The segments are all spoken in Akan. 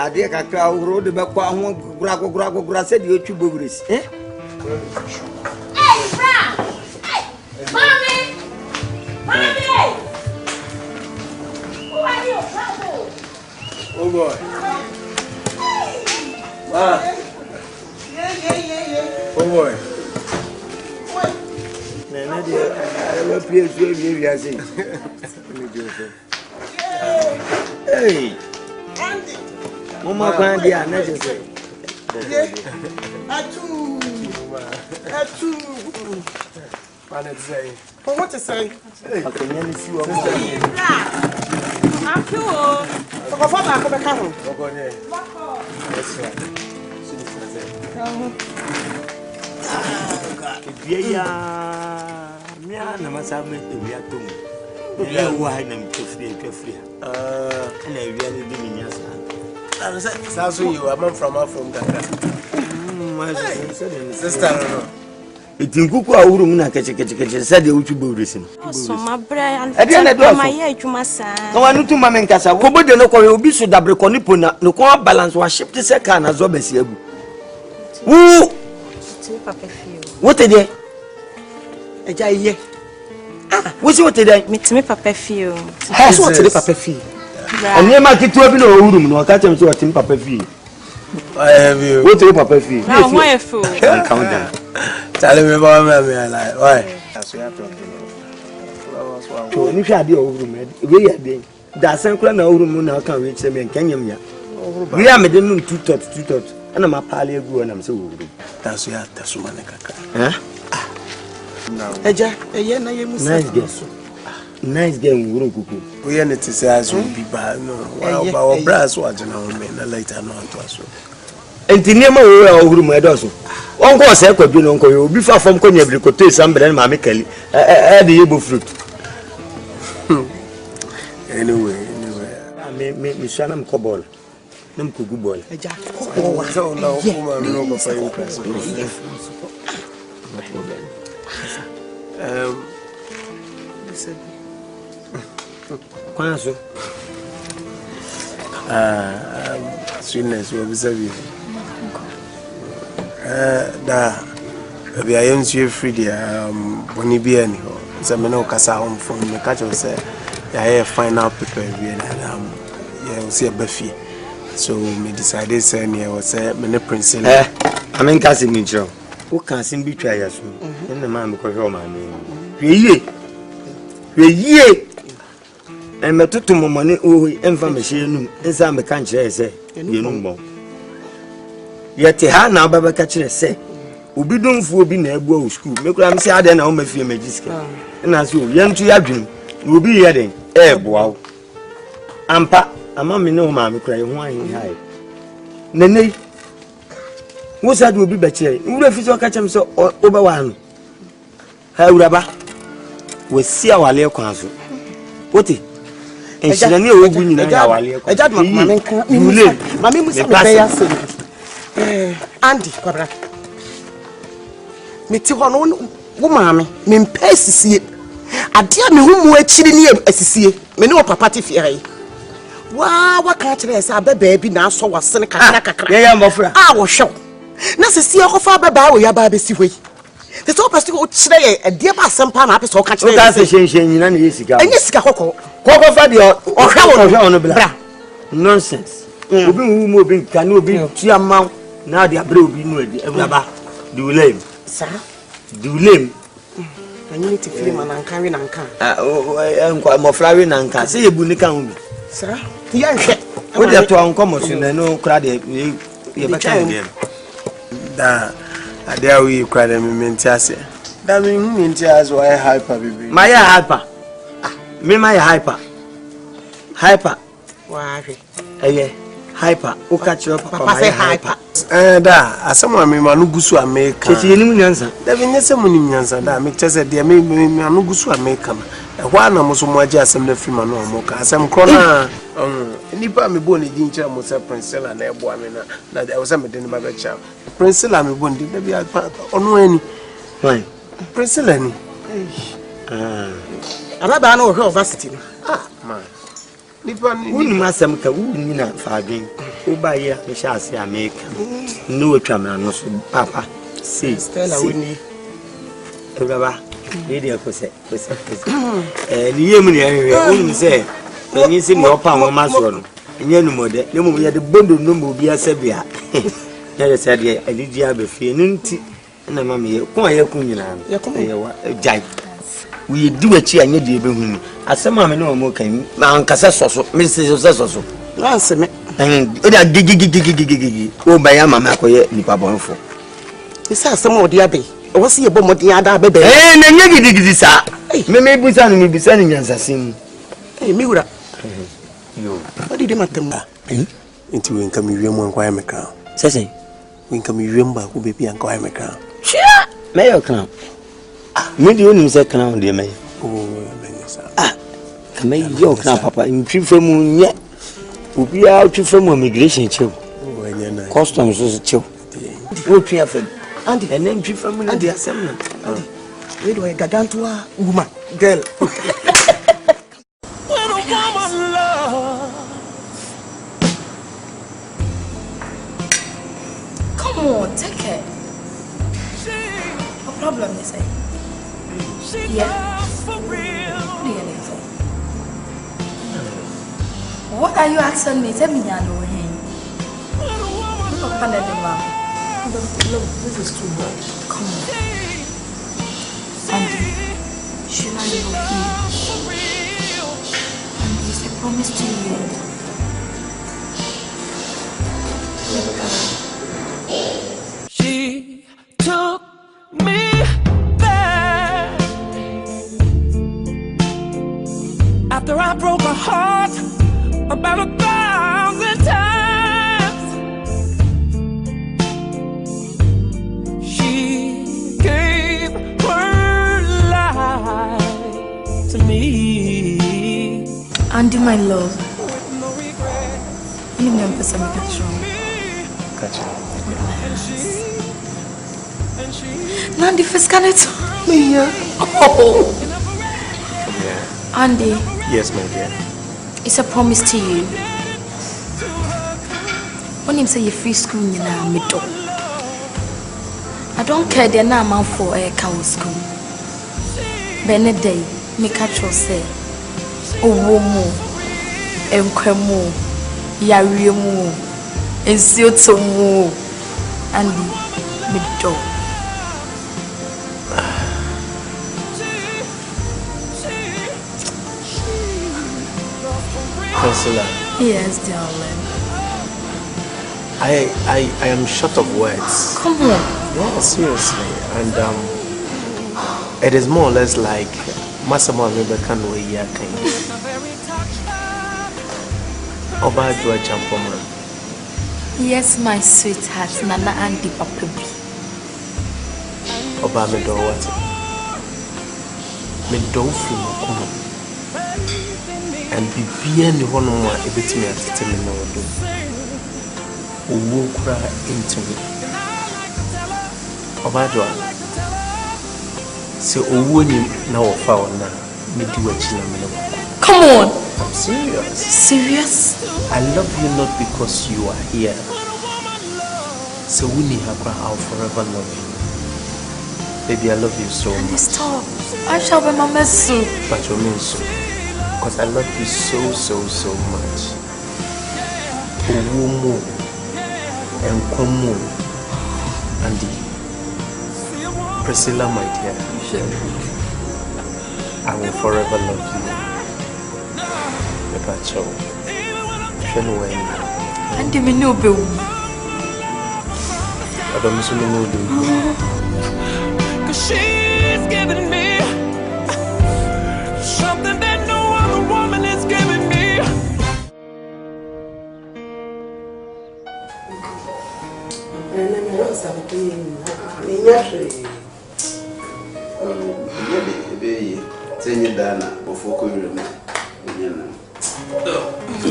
ade kakra woro de bekwa ho gura said you two bobris eh hey bra hey mommy who are you oh boy yeah oh boy Nana dia I play so we are saying hey Andy mama kan dia na je say atu what to say what to say okay nyani si wo I'm cool so for back come back home okay yes sir Bia mia na masabe bia tom bia wa na mtofri na bia ni bi nya sa so you am from Ghana my sister no itinkuku awuru mu na kechekecheke sa de utu bowresim so my brother e dia na do my ya adwuma sa no wanu tu ma menkasa ko bode no ko obi so dabre ko nipo na no ko balance wa shift se ka na zo besi agu wu papa feel what dey eja iye wo si what dey me papa feel so what dey papa feel ani ma kitu obi na owuru mu no ka chem so what dey papa feel I have you what dey papa feel now why fool calm down tell me about me like why so you talk to ni hwa dey owuru mu we ya dey da san kura na owuru mu na kan we che me nkanyam ya we am dey no two tot ana ma pale egu na me se owuru taso ya taso mane kaka eja eye na ye musa nice girl wuro kuku we ya neti say aso bi ba no wa brass wa jina o me na later no to aso entini ma wo ya owuru mu edo so onko se kwadwi no onko yo obi fa fam ko nya biri ko te sambre na ma me kali de yebo fruit anyway me shana m ko ball nem ko gu ball eja ko wa so na o kuma no ko fa impress Kwanso sweetness we observe da be I am so free there boni bia ni ho se me no kasa home phone me catch you say ya final paper we and yeah see a bafi so me decided say me was say me prince I mean kasi mi ncho o kan sin bi twa ya so na ma me ko hwe ma me hwe en metoto momone o enfa me hye num ensa me kan kire se ye num bo ye te ha na baba ka kire se obi domfu obi na ebu o school me kura me se ade na o mafie magiska na so ye ntu ya dwum na obi ye den boa ampa ama me ne o ma me kura ye ho ahin hai nene wo sa do obi ba kire wura fi so ka chem so o ba wa no ha wura ba we sia wale kwa so wote enshira ni ogu nyina ya wale kwa eja do ma menka mami musa me be ya se Andy kwabra me ti ho no wo maame me mpa sisie ade a me hu mu akiri ni asisie me ne o papa te fie hai wa ka kire se ababa bi na aso wasene kakra ya mofra wo hwe na sisie ko fa ababa wo ya ba be si hoi the top person o kire e de ba sempa na apese o ka kire o ka se hyen nyina na yesika enye sika kokko fa de o hwe ono bla nonsense obi hu mu obi kan obi tuama na de abre obi nu adi ababa dulem sa dulem anyi ti fili mananka we nanka nkwa mofra we nanka se yebu ni kan obi sa ya hwe o de to an komo so na no kra de ye ba kan de da ade a we kra de me mentiase da me hu mentiase why hyper baby my hyper me my hyper wa hwe eye hyper o ka kire papa say hyper da asama me manu gusu America chechi nim nyansa da be nyese mu nim nyansa da me chese de me manu gusu America e hwa na mo so mo agi asem na fi manu mo ka asem kro na nipa me bo ne di nchira mo se Princella na ebo ame na da wo me de ne ba be cha Princella me bo ndi da bi onu ani fine Princella ni ababa na o hwe university man Wouldn't Master Kawuna Fagin, who by year we shall see America. No traman, Papa. See, Stella Winnie. Lady of Cosette. And you only say, when you see your pound master, and you know more that no more the bundle no be a Sabia. There said, I did have a fear, and a mammy, quiet Kunyan, Jack. We do a cheer and you do. As some mamma no more can, my uncle Sasso, Mrs. Sasso. Answer me, and giggy, oh, by a mamma, Nipa Bonfo. Besides, some more the abbey. What's your bomb with the other baby? And then you did this, sir. Maybe we will be sending us a sim. Hey, Mura. You, what did you matter? Into income you won't quite make crown. Says he, income you remember who be and quite make crown. Sure, Mayor Crown. Maybe you say crown, dear May. Oh, ah, may your crown, Papa, in trip from yet. Will be out to from immigration chill. Customs was a chill. What traffic? And then she family the assembly. Where do I get down to a woman, girl? When a woman loves. Come on, take it. No problem, they say. Yeah. What are you asking me? Tell me, I know him. Look, this is too much. Come on. Andy, should I help you? Andy, it's a promise to you. She took me back after I broke her heart about 1,000 times. Andy, my love. You know, I'm Catch Nandi, first can it? Oh. Yeah. Andy. Yes, my dear. It's a promise to you. When you say you're free school, you know, middle. I don't care the amount for a cow school. Benedict, me catch you say. Owomo, enkwemo, yariemu, ensiotomo, Andy, middle. Priscilla. Yes, darling. I am short of words. Come on. Yeah, seriously. And it is more or less like Masama Rebecca no ya kind. Oba Joa Champoma. Yes, my sweetheart, Nana Andy Papabi. Oba me do what? Me do feel no. And bibia ni hono mo a ebetimi atete me no do. Owo kura into me. Oba Joa. So owo ni na wo fa wona me di wachi na me no. Come on. I'm serious. Serious? I love you not because you are here. So Winnie Hakra, I'll forever love you. Baby, I love you so much. Stop. I shall be my message. But you mean so. Because I love you so much. Owomo and Komo and Priscilla, my dear. I will forever love you. Pacho. Shenway. And me no be. I don't miss me no do. 'Cause she's giving me something that no other woman is giving me.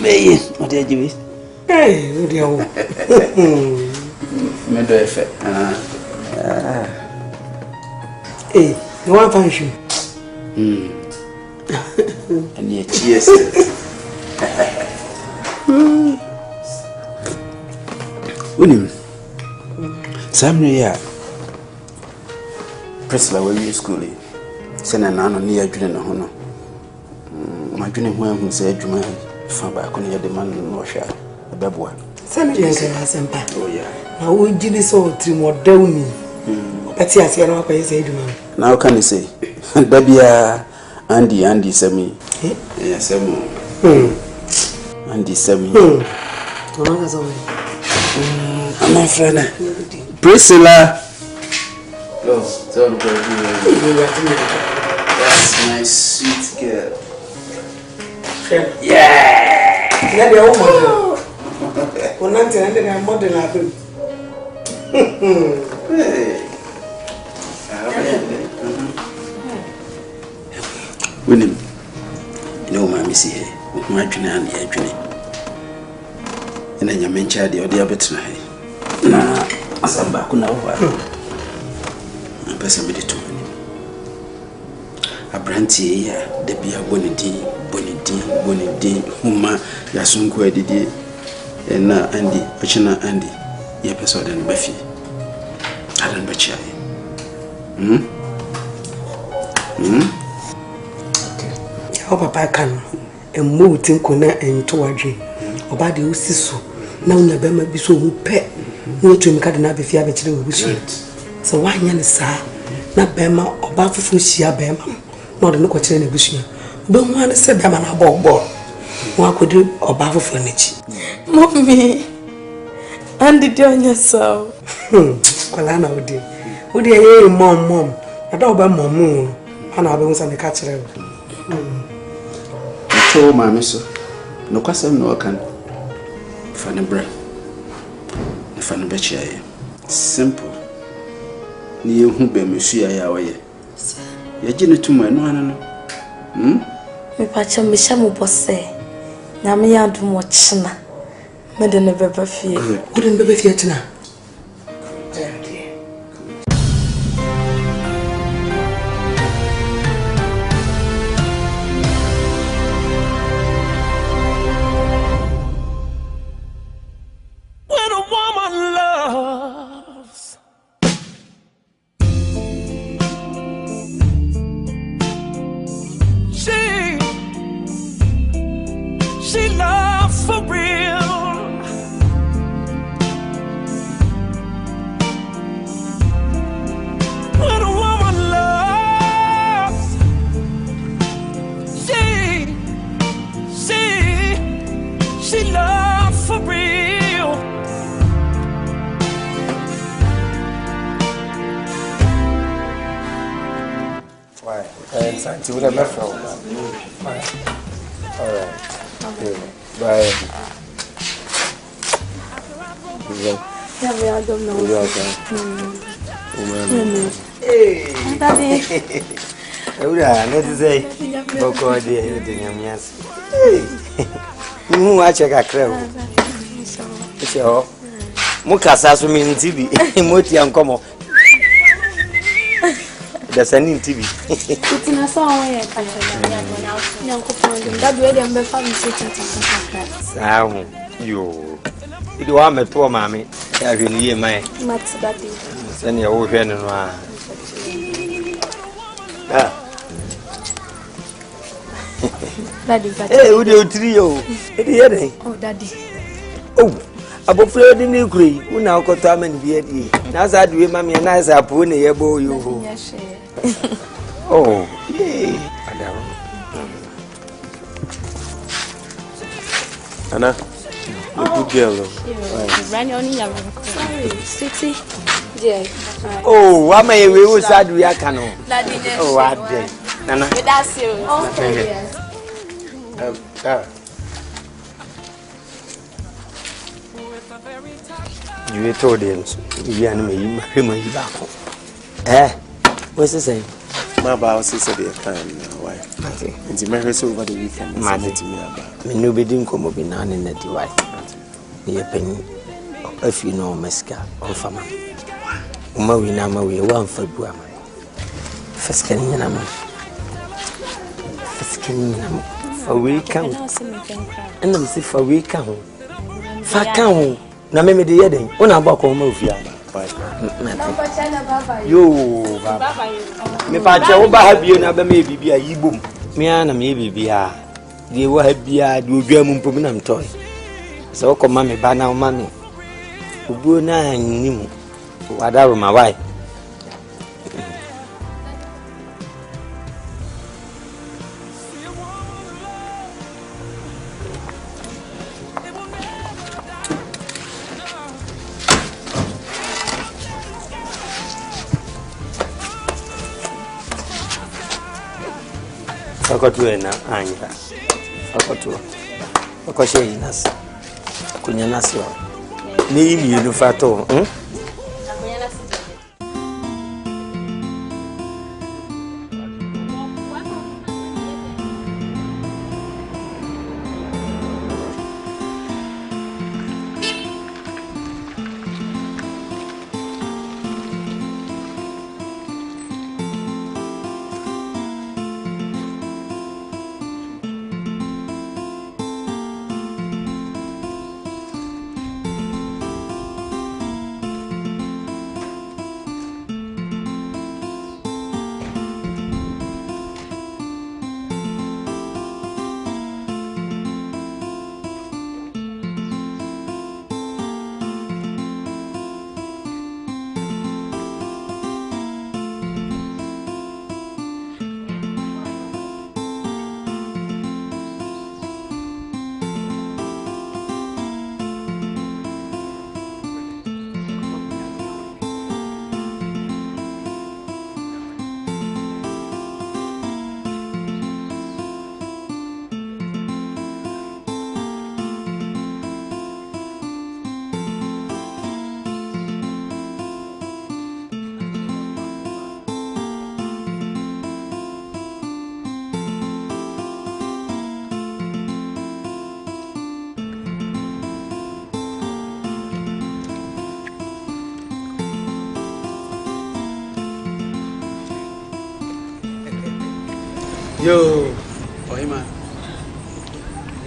Hey, what did you Hey, what do you want? Hey, you want to punch you? And yet, yes. Unim. Samria Priscilla when you school. Send an anno near Julian Hono. My junior who said, "You may find back on your demand no share a babua." Samria Sempa. Oh, yeah. Now we did this all 3 more downy. But yes, I know what I said. Now can you say, Dabia Andy Semi? Yes, Andy Semi. I'm my friend. Priscilla. Oh, that's my sweet girl. Yeah. Now they're all modern. One night and modern happen. William, no, my missy here. My junior and the junior. And then you mentioned the other bit. Nah, I'm back now. I'm person with it. A brandy, the beer bonity, Huma, Yasunko Didi, and now Andy, Pachina Andy, your person and Buffy. I don't bet you. How Papa can and move Tinkuna and Towaji. About the Usisu. Now never might be so pet. No to make an abbey fear which they will wish it. So why yan sir? Not Bema or Bafu Shia Bema. Not a look at any bush. Don't want to say Bema about board. One could do or Bafu furniture. Mommy, and did you on yourself? Colana would you mom? I don't buy my moon. And I don't send the catcher. Oh, my miss, no custom no can. Funny breath. Funny betcha. Simple. Near who be Monsieur Yaway. You're getting to my no. Me patch on Mishamu Bosse. Namia do watchna. Madame never fear. Couldn't be with you tonight. Check a crowd. It's your Mukasa mean TV, Moti and Como. There's an in TV. It's in a song. That way, I'm the family sitting. You want me poor mammy. Have you near my Mats daddy? Send your old friend and Daddy, hey, would you trio? Oh, daddy. Oh, above Fred in Ukraine, who now got time and be at ye. Now that we mammy and I are pony abo you. Oh, yay. Anna, a good girl. Ran on your city. Oh, what may we was sad we are canoe? Oh, what day? Nana, that's you. You told him, you and me, you back. Eh, what's the same? My boss is a bit time now. Why? And the marriage over the weekend. Money to me about me. No bidding come up in an in the wife. Near penny, if you know Mesca or Fama. Umawinama, we one for Guama. Fiskin, fa we kan and am si fa we kan ho fa kan ho na me de yeden una ba ko ma ofia yo baba me pa che wo ba ha bie na ba me bibia yibom me ana me bibia de wo ha bia de odwa mu mpom na mtoy so ko ma me ba na ma me obuo na anyim wadawo ma wai Fakotu na anya. Fakotu. Fakoshe inas. Kunya nasi wa. Ni ibi elu fato, Yo, Ohima.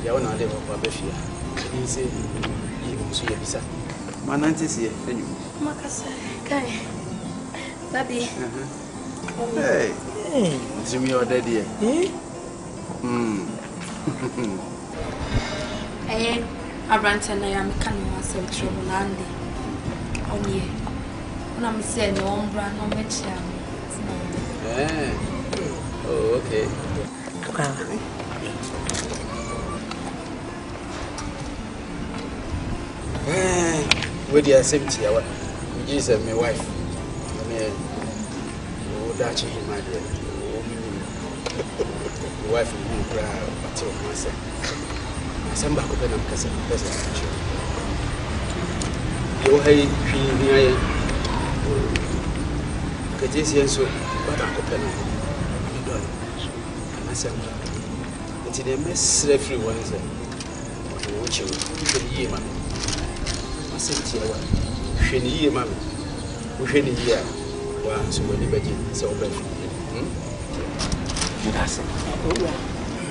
Ya wana de papa befia. Ni se yi mo so ye bisa. Manante se enyu. Makasa. Kai. Daddy. Hey. Jimmy your daddy. Abrante na ya meka no asem trouble lande. Onye. Una me say no ombra no mechia. Oh, okay. Where the same tia what? You is my wife. Oh, that's him, my dear. My wife will be proud of myself. Some back open and cast a person. You hate me. Get this so, but I'm open. It's the mess everyone is watching the year, mammy. I said to you, Shenny year, mammy. Shenny year. Well, so when you begin, so bad.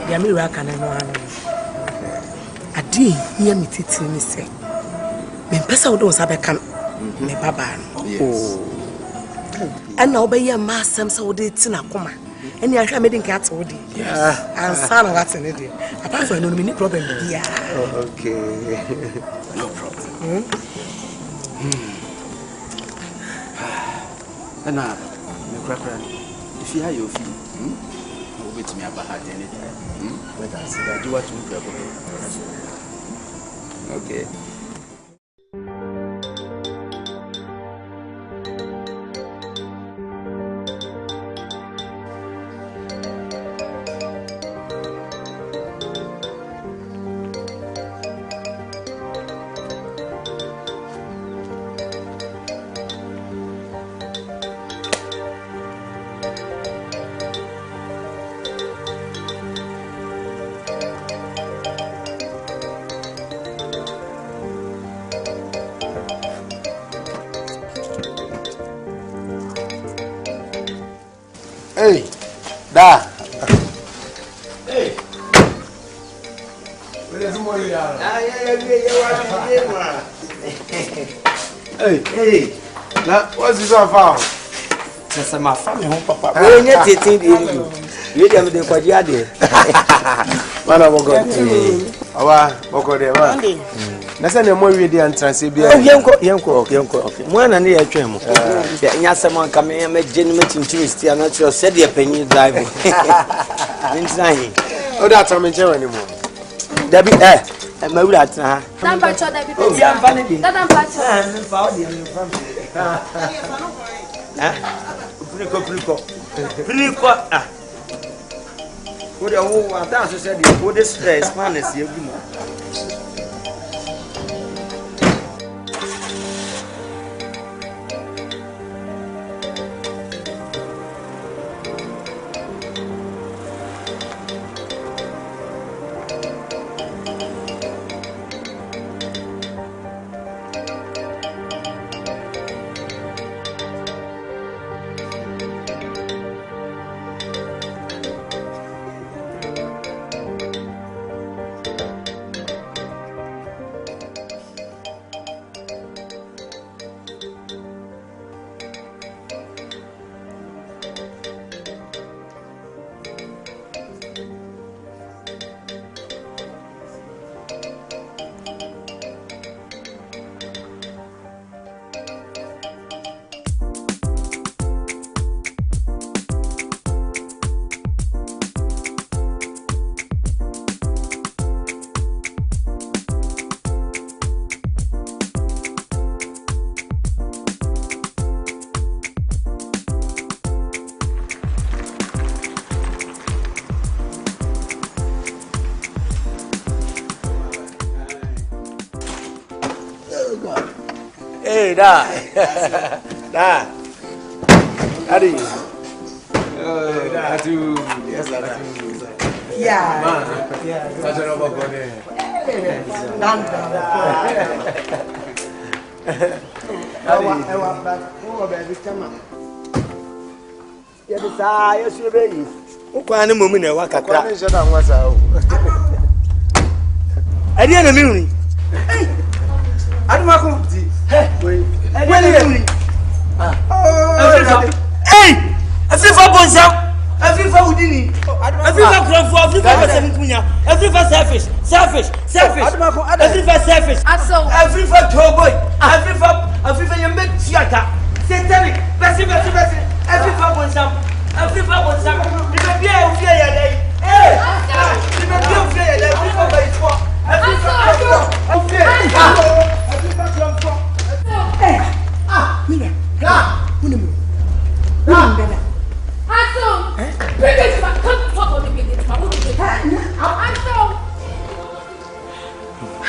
The American and I did hear me teaching me say, when Pessa was a become me baba. And now by your master, so did Tinakoma. And you are making cats all day. And son, what's in it? Apart from no problem. Okay. No problem. And now, if you have your fee, you'll wait me about anytime. But I said, I do what you do. Okay. Hey, da. Hey. Hey, now what's this all for? Sasa mafami ho papa. We nye tete de you. You dey am dey kwaji ade. Mana bogo. Awa, bogo de wa. Na se na mo wi dey entrance bia. Yenko. Mo na ne ya twen mo. Ya nya sama ka me je ni matintim stia na tro se de panyi drive. Ntina hi. O da ta me che wani mo. Dabi ma wura atena ha. Number cho Dabi. Ya mfa ne bi. That number cho. Mfa o de mfa. Priko. Ah. What the whole one dance said the what this stress man is you know. Hey, da. Adi. Atu. Yes, da. Yeah. That's a rubber body. Ukwa momu na wa kakra. Kwa nje da nwasa o. Adi na mi Hey. Adumako di. Hey. Hey. Afrifa bonsa. Afrifa udini. Afrifa krofo, Afrifa basemkunya. Afrifa selfish. Afrifa selfish. Afrifa toboy. Afrifa yembe tiata. Satanic. Basi. Afrifa bonsa. Ni bia ufia ya dai. Hey. Ni bia ufia ya dai. Afrifa baitwa.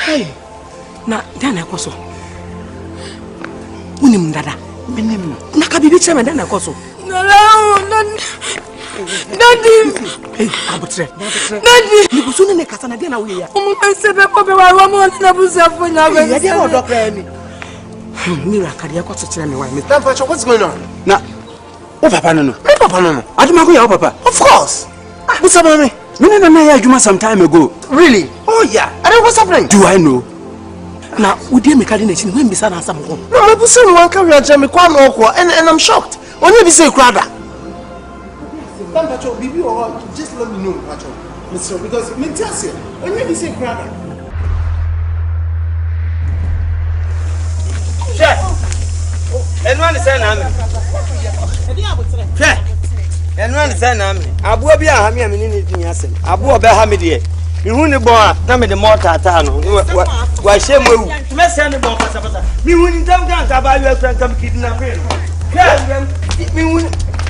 Hey, na dana koso. Unim dada. Menem. Na kabibi chema dana koso. Daddy. Hey, abutre. Daddy. Ni kusuni ne kasa na dia na wo ya. Sebe ko be wa mo na busa fo nya be. Ya dia wo dokra ni. Mira kade ko tchire me wa me. Temperature, what's going on? Na. O papa no. My papa no. Aduma ko ya o papa. Of course. What's up with me? Me na ya aduma some time ago. Really? Oh yeah. And then what's happening? Do I know? Na udi me kade na chi when bisa na asam ko. No, my person one carry and me kwa no ko and I'm shocked. Only be say crowd. Temperature, bibi or just let me know, Pacho. Mr. Because me tell you, only be say crowd. Chef. Anyone say na me. Chef. Anyone say na me. Abuo bi a ha me ni din asem. Abuo be ha me de. Mihu ni bon a na me de mortar ata no. Wa hye mawu. Me say ni bon pasa. Mihu ni tam kan ka ba yu afran kam kidnapping. Chef. Mihu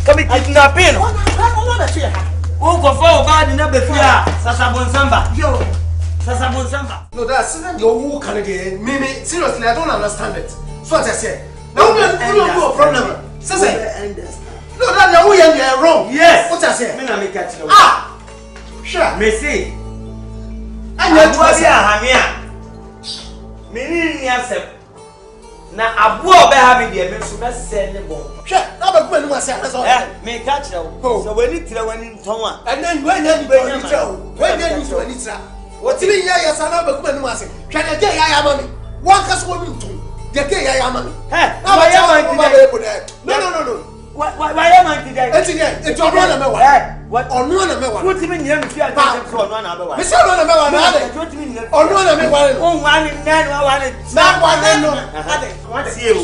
kam kidnapping. O ko fo ba di na be fi a Sasabon Samba. Yo. Sasabon Samba. No, that's your who can again. Me, seriously, I don't understand it. So what I say. Now we don't do a problem. Say. No, that now we are wrong. Yes. What I say. Me na make catch. Ah. Sure. Me say. And you Abuo bi a hamia. Me ni asem. Na abuo be ha me de me so be sell ne bon. Sure. Now be go enu ase that's all. Me catch o. So when it tire when nton a. And then when you be you tell. When you so when it What did you hear? Sana Bakuman was it? Can I get your money? One has one to get your money. No. Why am I today? It's your brother. What on one of me? What do you mean? You have on one other one. Miss on one of me. One in nine, one. See you.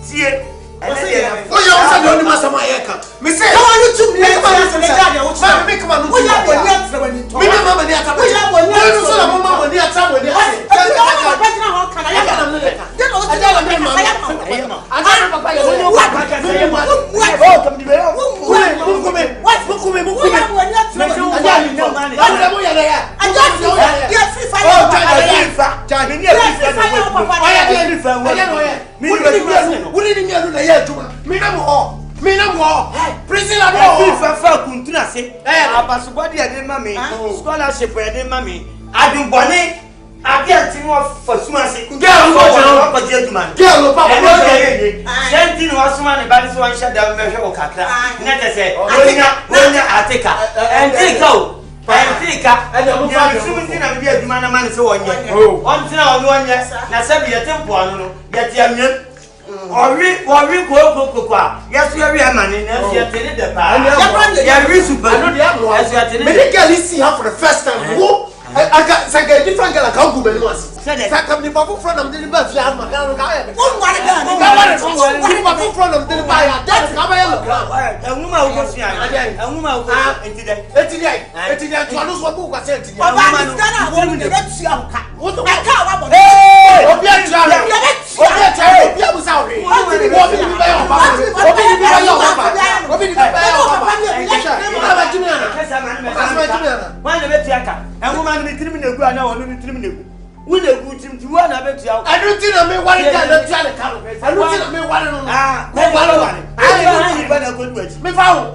See you. Oh, you also don't master my haircut. Miss, how are you to make my scholarship where they mammy. I've been bonnet. I can't think of for Sumansi. Girl, Shantin was one about one shut down measure or Kaka. Never say, I take her and take out. And take her and the be a man so on you. Until one year, Nasabi a temple, yet young. Or we go. Yes, we are a man in the bar. Yeah, we super. Medical see her for the first time. I got a different girl. I can't go once. I come in front of the bus. I am a guy. One front of the buyer. That's how I look. A woman who goes here. A woman who goes today. It's a Janus who was sent to you. What the car? Hey! We the good team to one of it. I don't think I may want to tell the car. I don't think I may want to know. I don't think I good words. Me found.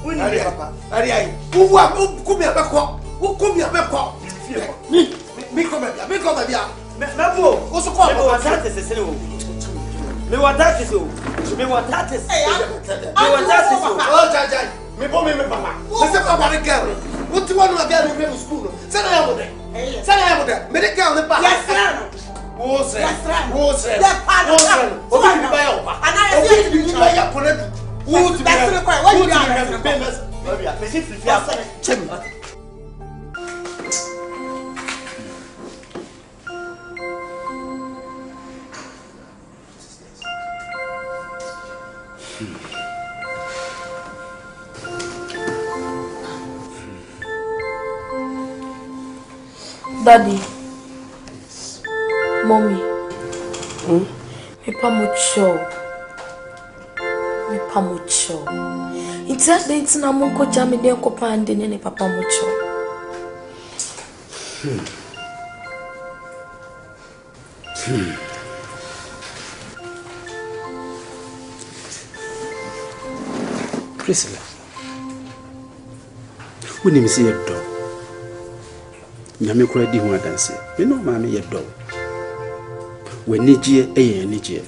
We need papa. Who come here? Who come here? Me come here. Mebo, also call me what that is. Me what that is. Me what that is. Oh, Jai. Me papa. What's up about the girl? What do you want to get in school? Send her over there. Send her over there. Me the girl the papa. Yes, sir. What's it? Daddy, Mommy, me pamucho. It's that day it's na munko jami de ko pande ne papa mucho. Priscilla, when you see a dog, Yami cried the one dance. You know, mammy, a dog. When Nijia, a Nijia.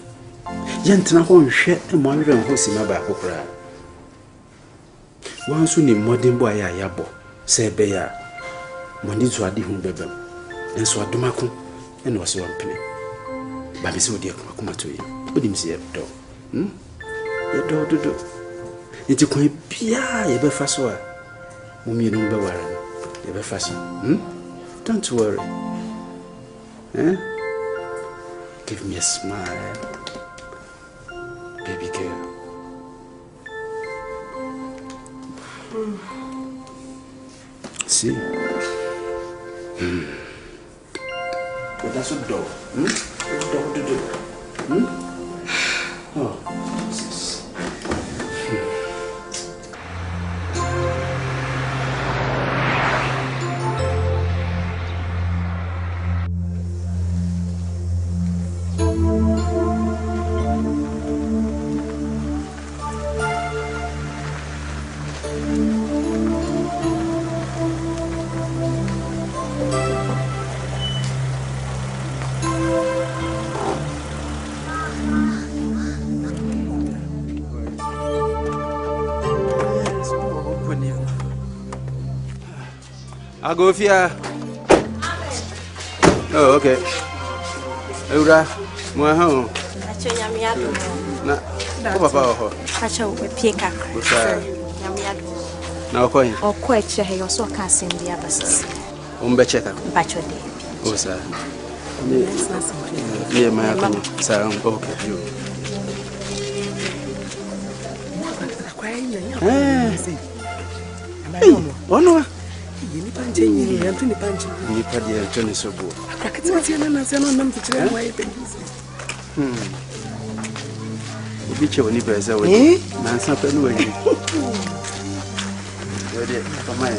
Yantina hon share and wonder and host in my back. One soon in modern boy, I yabo, say Bear. When did you add him, baby? And so I do my con and was one penny. But Miss Odia come to you. Put him see a dog. Your dog to do. It's a quite pia, a better fast one. Whom you know, Bawaran, a better fashion. Don't worry. Give me a smile. Baby girl. See? But that's a dog. Dog to do. Oh, Jesus. I'll go here. Oh, okay. Eura, my home. Na, papa. Acha we pick up. Now, coin. Or quite share your so casting the abasis. Check up. Bachelor day. Oh, sir. Yeah, my uncle. Sir, okay. You. Oh, no. You punch in Anthony Punch. You put the Anthony so good. I can't see an to tell why it is. The beach of Nipper away. Nan's not anyway. For my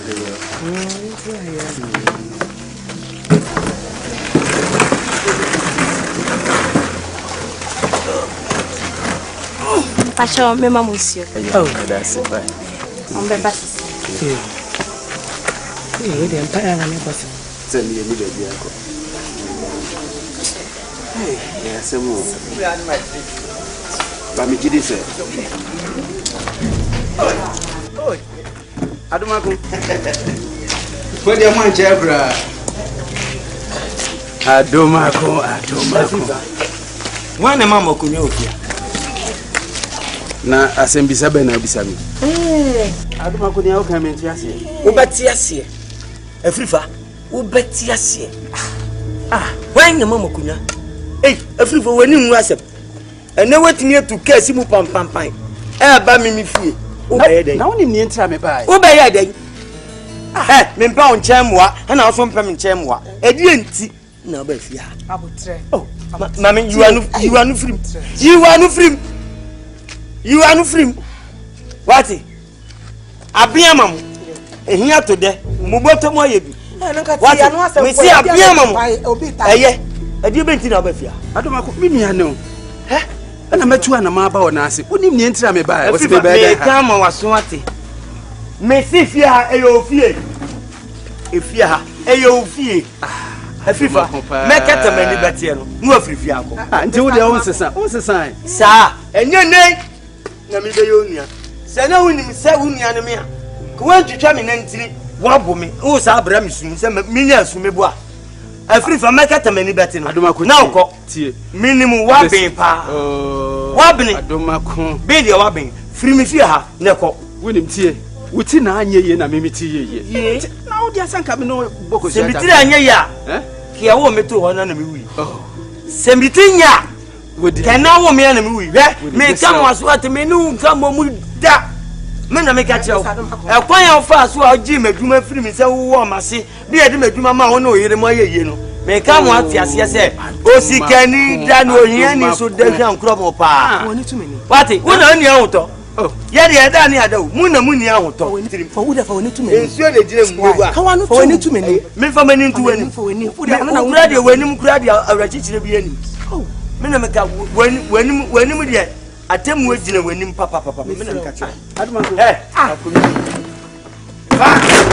Pacha, Mamma Monsieur. Oh, that's it. On the bus. The empire and a bus. Send me a little vehicle. Hey, yes, a move. But me, Giddy said, oh, I don't know. Put your mind, Jabra. I don't know. One a mamma could know here. Na asembisa be na bisa mi. Aduma ko ni a ka menti ase. Wo beti ase. Afrifa, wo beti ase. Wan na mama kunya. Afrifa wani nwu asem. Ene wetini etu case mu pam. Ba mi fie. Wo be yeden. Na woni ni entra me ba. Wo be yeden. Me mpa on chemwa, na so mpa me chemwa. Edi enti na ba fie ha. Abotre. Oh, mama you are no free. You are no free. What? Abiamam. Ehia to de. Muboto mo yebi. What? Me see abiamam. Eye. Edi benti na obafia. Adoma ko mi nua ne o. Na metu ana ma ba wona ase. Wonim ne entira me ba. Wo se be be. Me kama waso ate. Me si fie ha eyo fie. Efie ha eyo fie. Afifa. Mekata mani betie no. Nu afrifie akọ. Nti wo de won sesa. Sa. Enye nei. Na mi be yo nua. Se na wonim se wo nua ne me a. Ko wan twitwa me nantiri. Wo bo me. Wo sa abra me sum se me nya sum bo a. Afrifa mekata mani betie no. Na ukọ. Tie. Minimum wa ben pa. Wa ben. Adoma ko. Be de wa ben. Firi me fie ha na ko. Wonim tie. Wuti na anye ye na mimi tie ye. Na wo dia sanka me no boko sia. Se bitire anye ya. Kia wo meto ho na me wi. Se bitinya. Kana wo me na me wi. Me kam waso ate me nu kam mo mu da. Me na me ka che wo. E kwan ya fa so a gi madwuma firi me se wo mase. Bi e de madwuma ma ho na oyire mo ayeye no. Me kam ate ase se osikani da no ohia ni so da hwan kro mo pa. Woni tumeni. Wati wo na ani ahoto. Ya de da ni ada wo. Mu na mu ni ahoto. For wo da for woni tumeni. Ensuo de gire mu gwa. For woni tumeni. Me fa mani ntu wani. For woni. Kura de wani mu kura de awrachichire bi ani. Me na me ka wani mu de atemu agina wani papa. Me na me ka che. Aduma ko.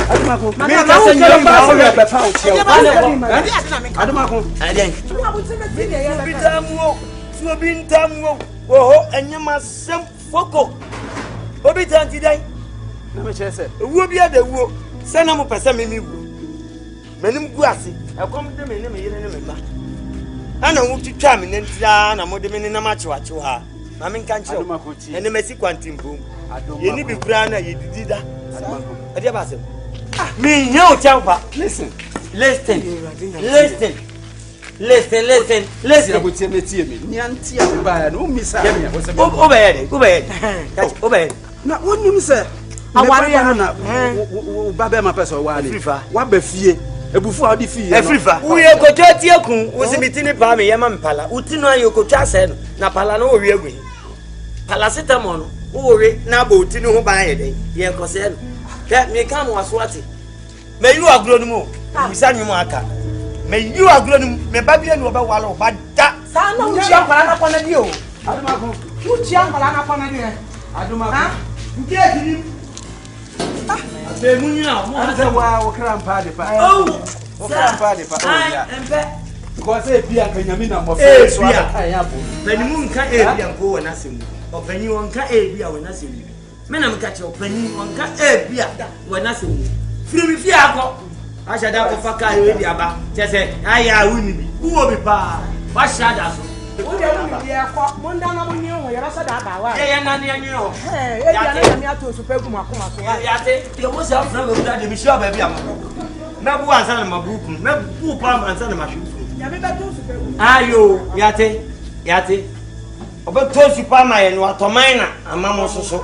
Aduma ko. Me ka se nyoro ba o be fa o tie. Aduma ko. Aden. Bintamu. Wo enyama sem foko. Obi tanti dai. Na me chese. Wo bia da wo. Se na mo pese me wu. Menim gu ase. E kom de me ne me yire ne me ba. Ana wo twitwa me nantira na mo de me ne na ma chewache ha. Ma me nka nche. Ene mesi kwantimpum. Ye ni bi kura na ye didi da. Ade ba sem. Me nya o champa. Listen. Abuti me tie me. Nyanti a me ba no misa me. Obey. Na wonim se. Aware na ba be ma pese wa ni. Wa ba fie. Ebufu a di fie. Afrifa. Wo ye koto tie kun, wo se bitini pa me yema mpala. Uti no ayo koto ase no. Na pala no wo wie gwe. Pala setamo no. Wo we na ba uti no ho ban ye den. Ye nkose no. Ke me ka mo aso ate. Me yu agro no mo. Bisa nyu mo aka. Me yu agro no me ba bia no ba wala o ba da. Sa na uchi akwara na kwana di o. Aduma ko. Uchi akwara na kwana di. Aduma ko. Nke ekiri. Be munya mo ase wa wo kra mpa de pa. Wo kra mpa de pa. Ya. Ko se bia kanyami na mo fe so aka ya bo. Bani mu nka bia ko wona semu. Obani won ka bia wona semu. Me na mka che obani won ka bia wona semu. Firi mi fie akọ. Asha da ko faka we di aba. Je say aya wuni bi. Uwo bi pa. Wa sha da so. Wo de wuni bi e ko. Mo nda na mo nyi ho, ya sa da ba wa. Ye na ne anyi ho. Eh, e dia na mi ato so pegu makoma so. Ya te, te wo se afra me da de mi sha ba bi am. Na bu ansa na mabuku. Na bu pa ansa na mahwu. Ya me ba to so pegu. Ayo, ya te. Ya te. Obe to super ma ye no atoman na amamo soso.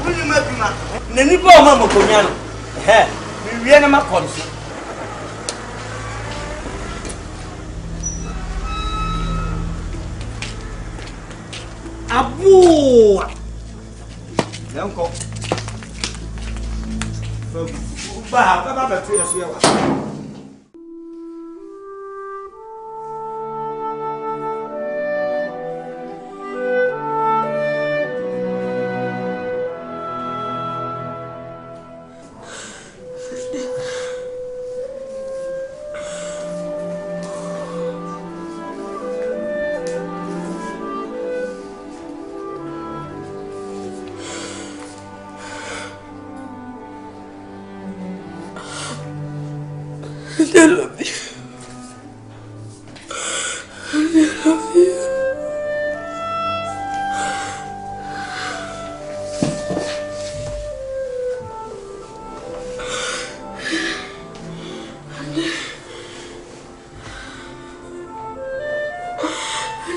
Wuli mabima. Na nipa o ma mokonya no. Mi wie na makonso. Abu. Yanko. Ba ba tu yeso yawa. I love you. I love you.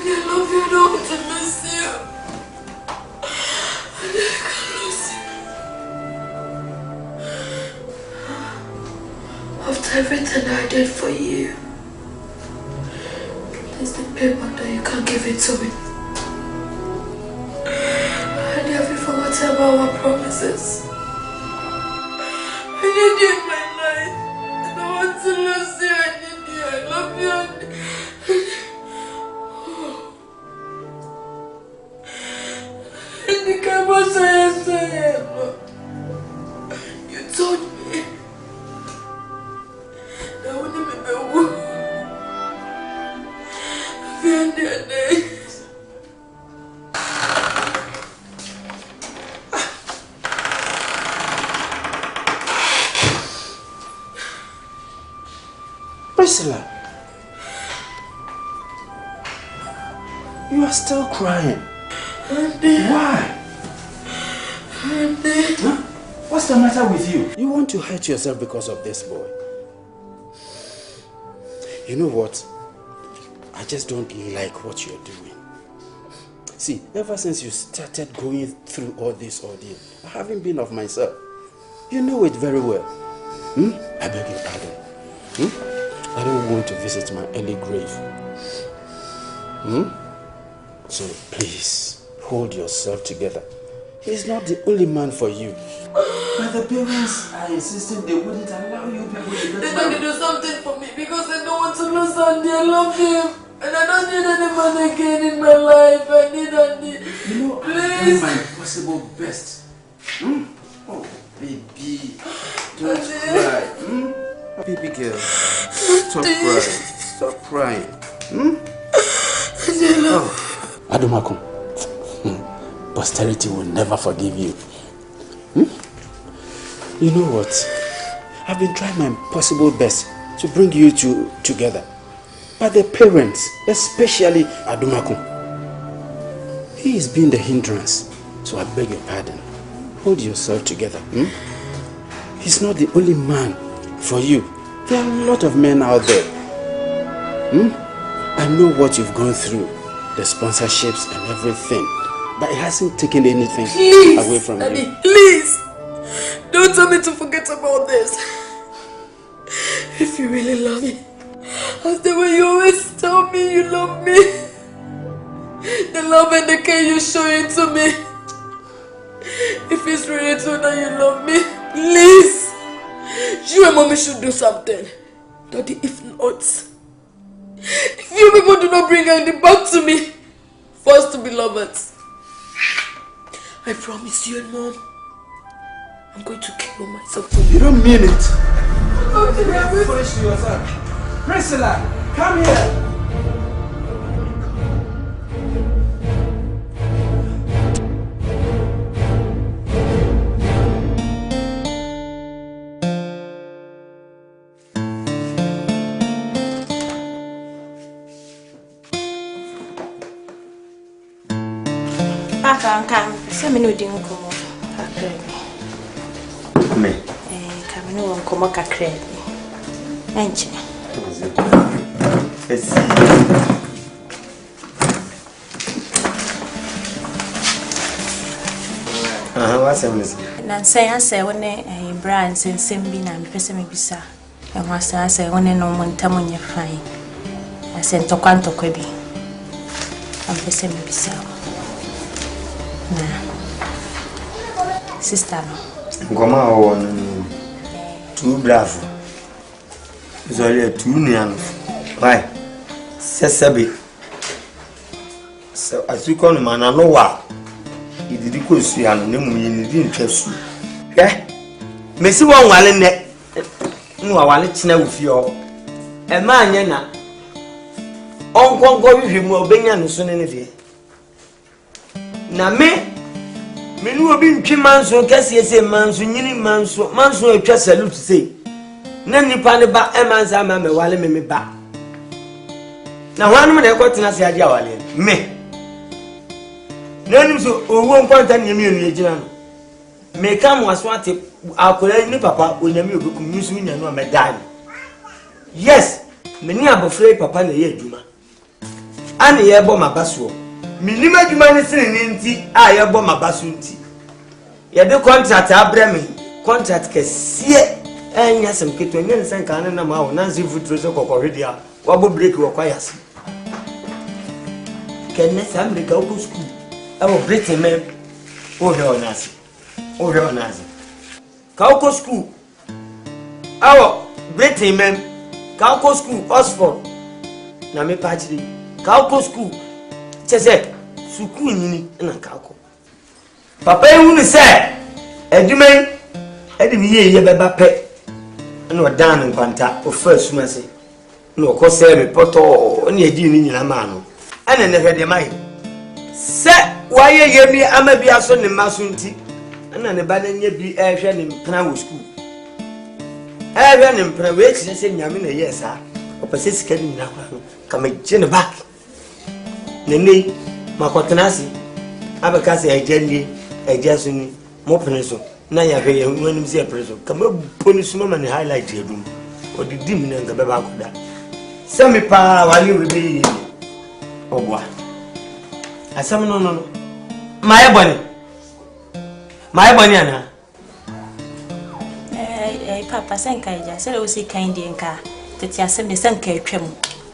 I love you. I don't want to miss you. I can't lose you. After everything I did for you, there's the paper that you can't give it to me. I need you for whatever our promises. I need you in my life. I don't want to lose you. I need you. I love you. I think I was saying. You told me. I wouldn't be able to Priscilla, you are still crying. Why? Huh? What's the matter with you? You want to hurt yourself because of this boy. You know what? I just don't like what you're doing. See, ever since you started going through all this ordeal, I haven't been of myself. You know it very well. I beg your pardon. I don't want to visit my early grave. So please, hold yourself together. He's not the only man for you. But the parents are insisting they wouldn't allow you people to get married. They want to do something for me because they don't want to lose Andy. I love him. And I don't need any man again in my life. I need Andy. You know, please. I'm doing my possible best. Oh, baby. Don't cry. Baby girl. Stop crying. Stop crying. Adumakum. Posterity will never forgive you. You know what? I've been trying my possible best to bring you two together. But the parents, especially Adumakum, he is being the hindrance. So I beg your pardon. Hold yourself together. He's not the only man for you. There are a lot of men out there. I know what you've gone through. The sponsorships and everything. But it hasn't taken anything away from Daddy, you. Please! Don't tell me to forget about this. If you really love me, as the way you always tell me you love me, the love and the care you show it to me. If it's really true that you love me, please, you and mommy should do something. Daddy, if not, if you people do not bring Andy back to me, for us to be lovers, I promise you and Mom, I'm going to kill myself for you. You don't mean it. I'm going to Be foolish to yourself. Priscilla, come here. Kanka, some no didn't come. Me. Coming on come a crack. Ain't you? What's a miss? Nancy, I say when a brand sends Simbi and Pessamy Bisa. And was I say when no one tamon you fine. I sent to Quanto Quebi. I'm Pessamy Bisa. Sister, Goma on 2 bravo. It's only 2 million. Why? Sabi. So as you call him, man, I know what. He did go see and name didn't trust you. Eh? Messi one while in there. No, I want to know with you. A man, Yana. Uncle go with him or Benyan soon in the day. Now, me no be 3 months or Cassie months, you months, or just salute to say. Nanny Panny back a man's arm while me back. Now, 1 minute, what can I say? Me. No, so won't contact you in the may come was what I could papa when you go use me and my dad. Yes, many are afraid papa and ye Juma. And the air bomb my basso. Minima humanity in tea, I have bomb my basunti. You do contract Abraham, contract Cassia, and yes, some kitten and San Canana, Nancy foot to the Cocordia, what will break your quiet. Can let somebody go to school? I will break him, oh, hell, Nancy. Oh, hell, Nancy. Kauko school. Our Britain, ma'am. Kauko school, Oxford. Name Patchy. Kauko school. Chese, Sukuni, and Kauko. Papa, you say, Edmund, Edim ye, Baba Pet, and what down in Panta, or first mercy. No, cause me poto, only a dean in a man. And I never the mind. Say, why you me, I may be a son in Masunti. And an abandoned ye be air in Panawo school. I ran in private, saying Yamina, yes, sir. Or persist getting now. Come a gin back. Nene, Makotanasi, Abacasi, a jenny, a jasmine, Mopeneso, Naya, when you see a present. Come up, punish mum and highlight your room. Or the demon and the Babacuda. Send me pa while you will be. Oh, boy. I summon no. My bunny. My banana. Papa Sanka, said I was a kind in car. That you send the Sanka trim.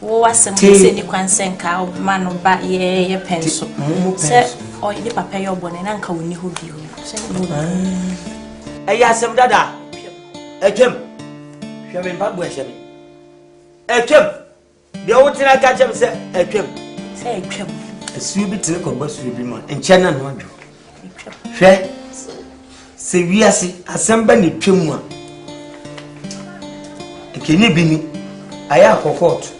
Was some Cindy Quansenka, man of bad ye pencil. Sir, or the papa your bonnet and uncle knew who you. I asked some dada. A Jim. Shabby Babway. A Jim. The old thing I catch him said, a Jim. Say a Jim. A sweet little bus will be more. And China, no. Fair. Se wiase asamba ne twemu a kenye bini aya kokot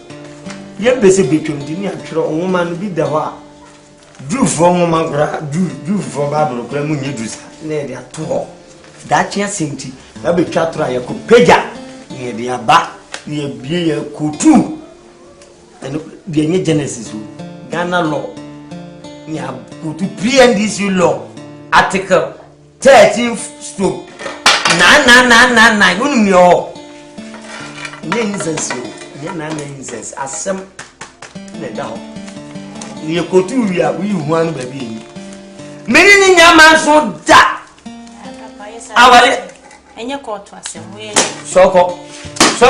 ye bese betwem dini atwero onwoma no bi da ho a du fo onwoma gra du fo babro kra mu nye dusa na ye ato da chia senti na betwa tro aye ko peja ye de aba ye bie ye kutu eno de nye Genesis Ghana law nya kutu PNDC law article 13 stroke. Na. You know. Nonsense. You nonsense. Asem. Ne down. You go to we one baby. Many nyaman so da. Awale. Enye court to asem. Soko. Me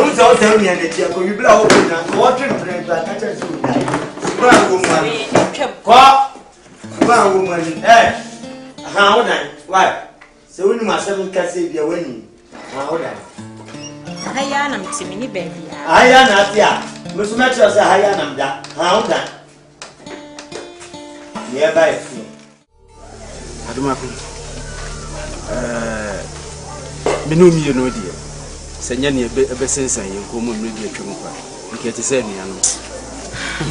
uzo tell me and the you blow open and watching friends that catch us. Go. One woman, how then? Why? So when you must have Cassie be winning. How then? I am Timmy baby. I am not here. Must match us a higher that. How then? Yeah, by Adumaku. Minumi, you know, dear. Send a bit sense and you come on with your trumpa. You get to say me,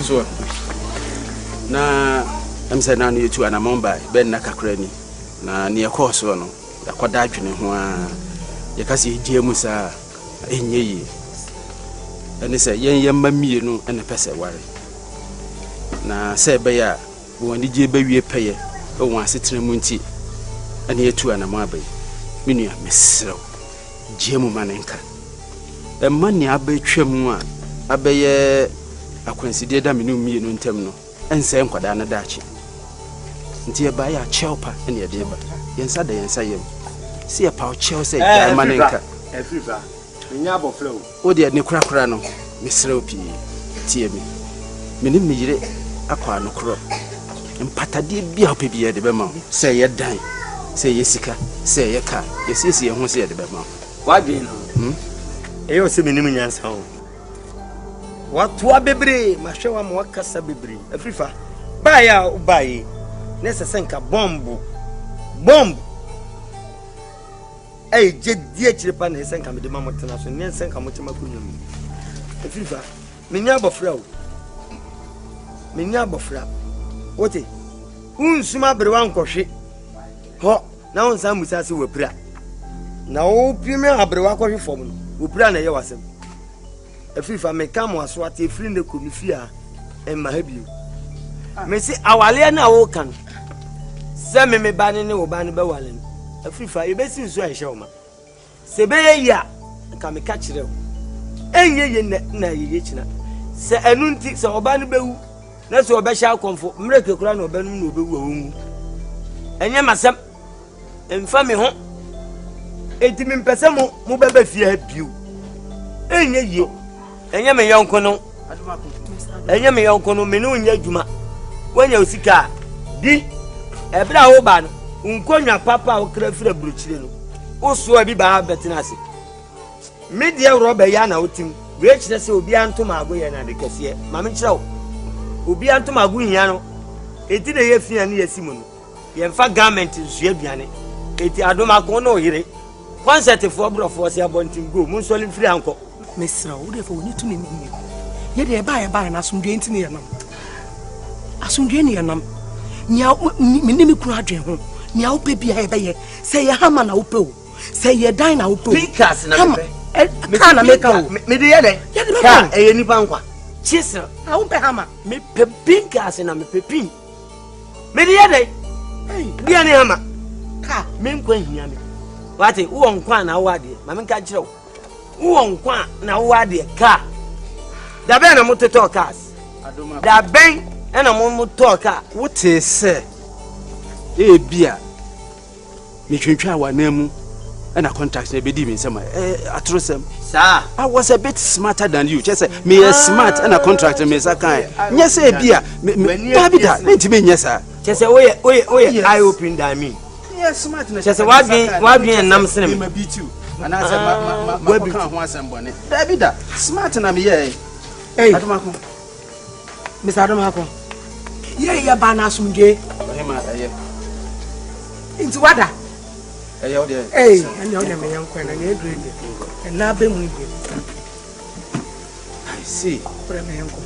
so now. I'm saying now you two and a Mumbai, Ben Nakakranny. Na near course or no, the quadadrin, who you can see Jamusa in ye. And they say, young mammy, you know, and a pesset worry. na say be ya woni je be wie peye e won asetena mu nti ana yetu ana ma abai menua mesrew je mu manenka e mani abetwam a abeye akwanside da menu mie no ntem no ense nkwada na daachi nti e ba ya chelpa ene ye de ba yensa da yensa yem si e pa chel say ja manenka Africa nya aboflow o de ne kura no mesrew pi tie mi menim me yire akwa no kro empatade bia opebia de be ma say ye dan say ye sika say ye ka ye sisi ye ho say de be ma wadwe no eyo se menim nyansa ho watwa bebre mahwewa mo wakasa bebre Afrifa ba ya ubai nessa senka bomb ei je die chiripa na senka me de ma motena so ne senka motema kunum Afrifa menya abofra wote unsuma brewa nkohwe ho na onsa musa se wapira na o pime abrewa kohwe fom no wapira na ye wasem Afrifa me kam waso ate efiri ne komifi a emma ha bio me si awale na wo kan se me ba ne wo ba ne be wale Afrifa e be si nso a hye oma se be ye ya ka me ka kire wo enye ye na ye china se enu nti se oba ne bewu na se oba sha konfo mreke kura na oba num na obewu awonwu enye masem emfa me ho enti me mpese mo beba fie ha bio enye ye enye me yonko no me no nya djuma wanya osika di ebra wo ba no nkonwa papa wo kra fira bruchire no oso abi ba betina ase media roba ya na otim we kire se obi antom ago ye na de kase ma me kire wo obi antom ago hia no eti de ye fia ne yesi mu no ye mfa garment nsu aduane eti adoma ko no yire concert for brofo se abontim go mu nsoli firi anko mesra wo de fo ni tu ni ni ye de ba na asumdwe ntini ye nam asumdwe ni ye nam nya me kunu adwen ho nya wo pe bia ye be ye se ye hama na wo pe o se ye dan na wo pe o pikas na me ka na me ka o me de ye de ka e ye nipa nkwa chisel a wo pe hama me pe pikas na me pe pin me de ye de bia ni hama ka me nkwa hia me wate wo nkwa na wo ade ma me ka kire wo nkwa na wo ade ka da be na mototo cars da ben na mototo ka wote se e bia me twetwa wa na mu na contract na be di me nsema atrosem sa I was a bit smarter than you just say me smart na contract me sa kan nya se bia Davida ntimi nya sa just say oye eye open da me yes smart na just say wadwen nam sene me beat you ana say ma kan ho asembone Davida smart na me ye Adomako Mr. Adomako ye ba na asumdwe ma aye inti wada aye o de and o de me yankwa na ye grade and na be mu ibe I see pre me yanko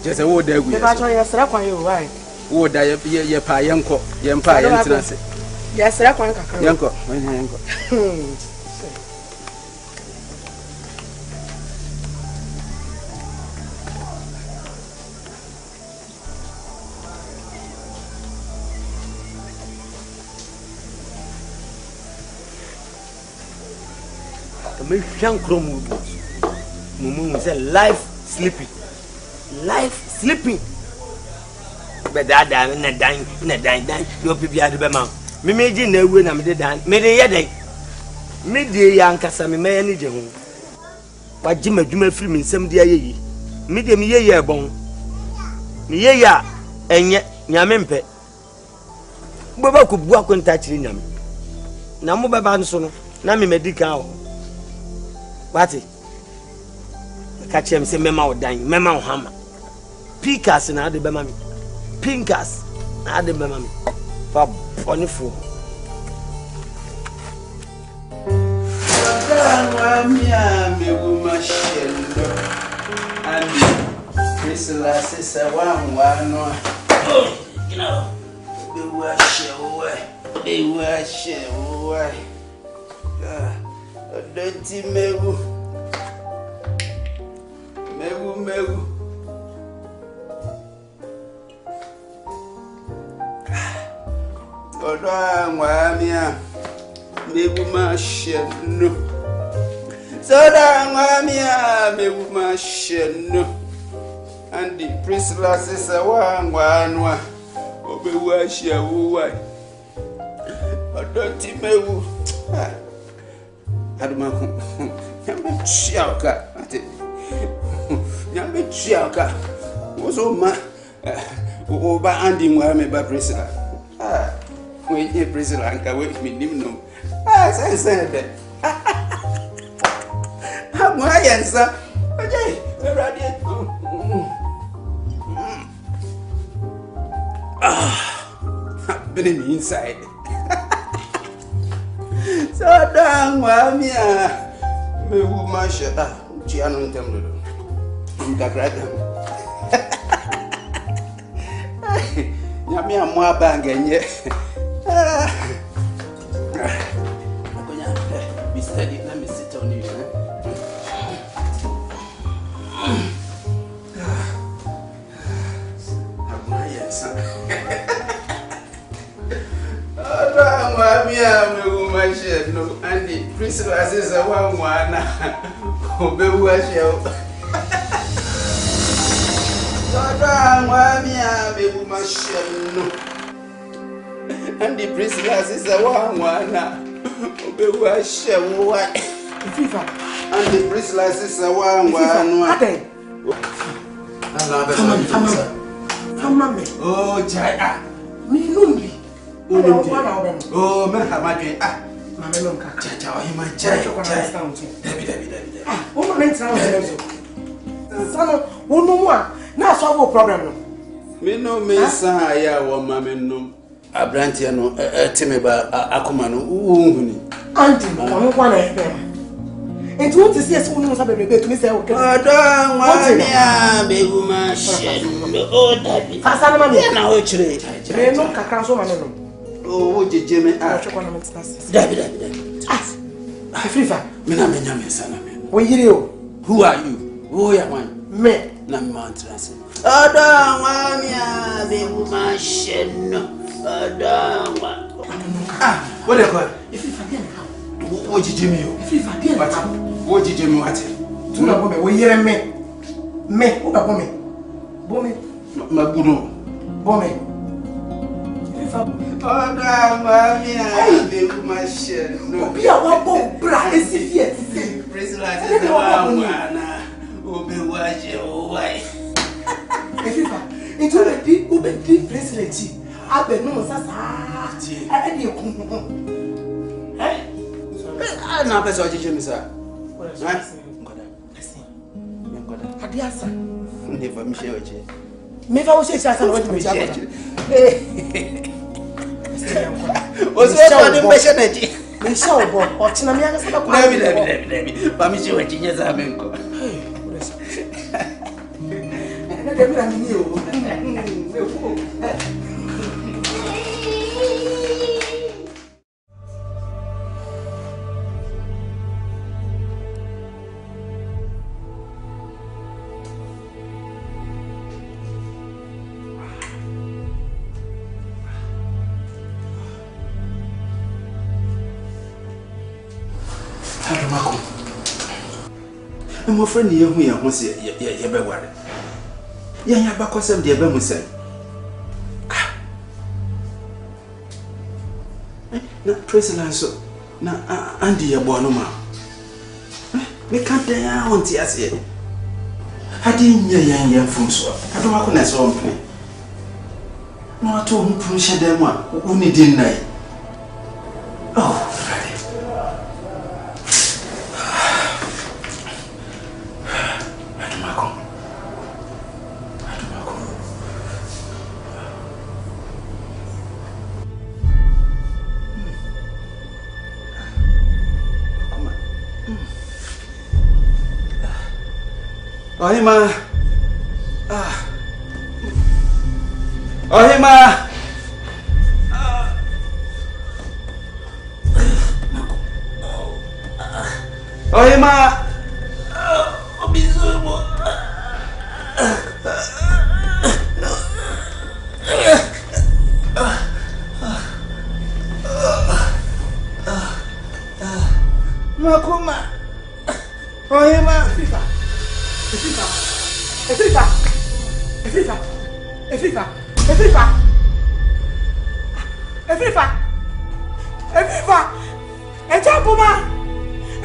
just wo da gu ye ba cho ye sra kwan ye why wo da ye pa yanko ye mpa ye ntina se ye sra kwan kakra yanko me hwan kromu mumu say life sleeping be da na dan yo bibia de be ma me meji na ewe na me de dan me de ye den me de ya nkasa me me ne je ho waji madwuma firi me nsam de ayeyi me de me ye ebon me ye ya enye nyame mpe baba ko bu akonta kiri nyame na mo baba nso no na me medika ho wati kachem se mema odan mema ohama pikas na ade bema mi pinkas na ade bema mi fa bonifo Dawa mia me wuma shendo ami Priscilla sisa wanwa you know be wa shewa Odoti mewu Soda Wamia, Meguma Sheno. Soda Wamia, Meguma Sheno. And the Priscilla says, one, Obewashi, why? But don't you know? I don't know. Chiaka. Yambe Chiaka. Was all my over Andy Wame by Priscilla. When you Priscilla and wait me, no. As I said that. Have my answer. Okay, ready. I've been inside. So dang, Wamia. Me woman shut up. Giano Temple. Yami a more bang and yet. Be steady, let me sit on you. Have my answer. No, and the Priscilla says a one. Obewashi. And the Priscilla says a one. Obewashi. And the Priscilla says a one. Oh, Jaya. Me lonely. Oh, man, how much? Mamelon Cacha, my child. Debbie. Oh, my son, no more. Now, so problem. Me no, Miss Saya, or Mamma, a Brantiano, Timeba, Acumano, Auntie, I'm one of them. And to see us who knows how to be to Miss Elka. Baby, my shit. Oh, Debbie. Fasana, now, actually, no Cacaso, Mamma. Oh, Jimmy, Debbie. Afrifa, who are you? Who are you? Me, Namantress. What do you call? If you forget how, what did you mean? If you forget what did you mean? What? To know what we hear me. Me, who are me? Bommy, Mabuno, Bommy. Oh, damn, my shit. No, be a one bra, is it yet? Priscilla, Obewashi, oh, why? It's already open deep bracelet. I've been no Sasa. I'm not a surgeon, sir. Adiasa. Never Michelle. Maybe I was just asking what to was it the missionary? Michelle, or Chinamia, but Michelle, yes, I'm in. My friend, you who say, you be worried. Yeah, back of some dear Bemusen. Not President, so now, Andy, a bonoma. We can't dare on tears here. I didn't young from so. I don't want to so play. No, I told him to share them one who need deny. Oh, Ohima. Ohima. Ohima. Obizumo. Makuma. Ohima. Efifa.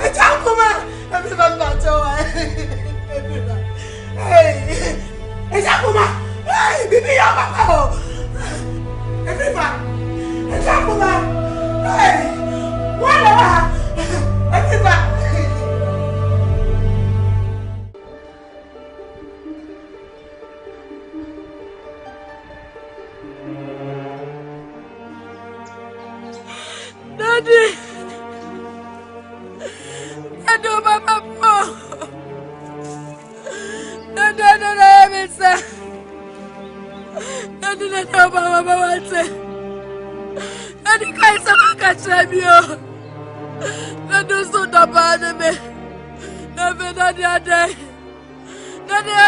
Ejapuma. Efifa mbachowa. Efifa. Hey. Ejapuma. Hey, bibi ya mama. Efifa. Ejapuma. Hey. Wala. Efifa. Daddy, Mama, Daddy, guys, I'm catch you. Daddy, so the bad me. Never Daddy, I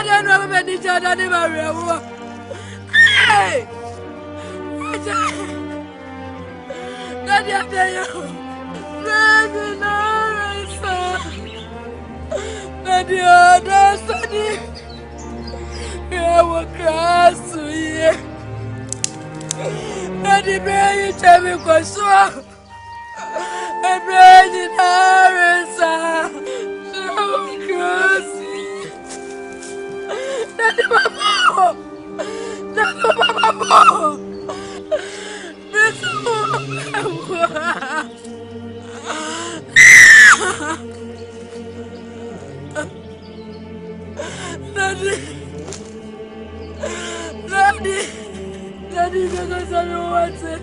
don't know many Daddy, Maria. Hey, Daddy, I tell you. Daddy, Daddy, I will cross you. Daddy, you tell me what's wrong. I'm ready to cross you. Daddy, Mama, Daddy, because I don't want it.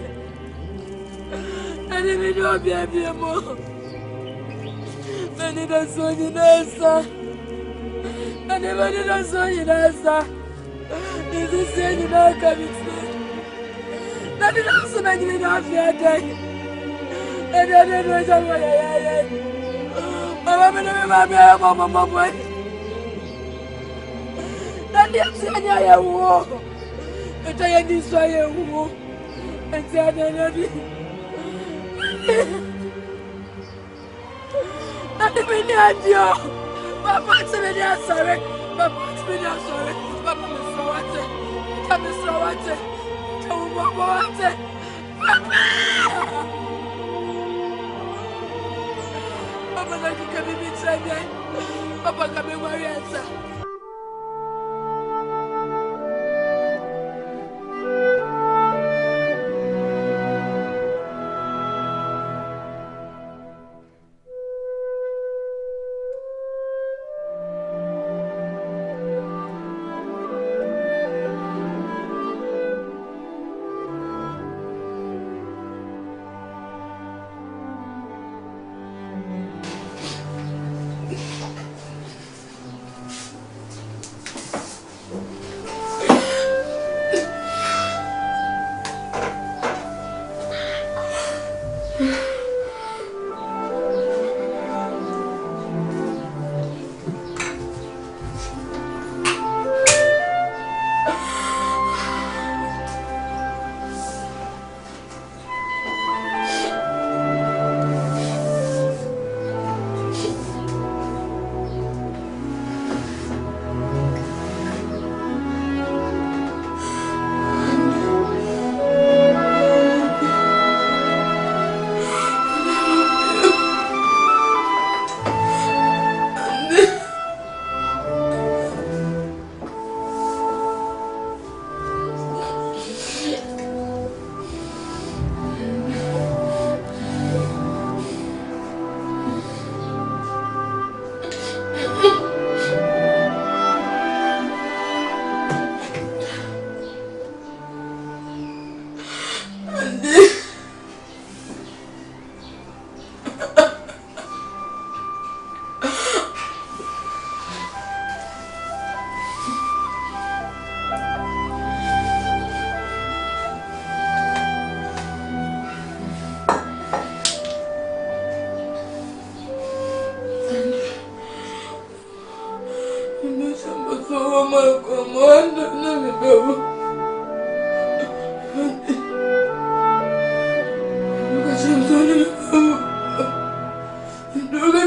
Daddy, we don't be more. Daddy, that's what you know, sir. Daddy, that's what you know, sir. This is saying you know, coming soon. Daddy, that's what I need to have your day. And I don't know what I am. Mama, Daddy, I'm saying I am war. But I am destroying war. And say, Daddy, Daddy, we need you. Papa, I'm sorry. Papa, I'm sorry. Papa, I'm sorry. Papa, like you can be betrayed. Papa, can be worried.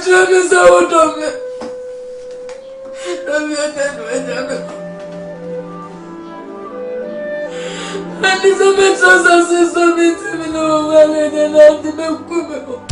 me so dumb. I'm your dad. And this is a so system into me no well and I to make good.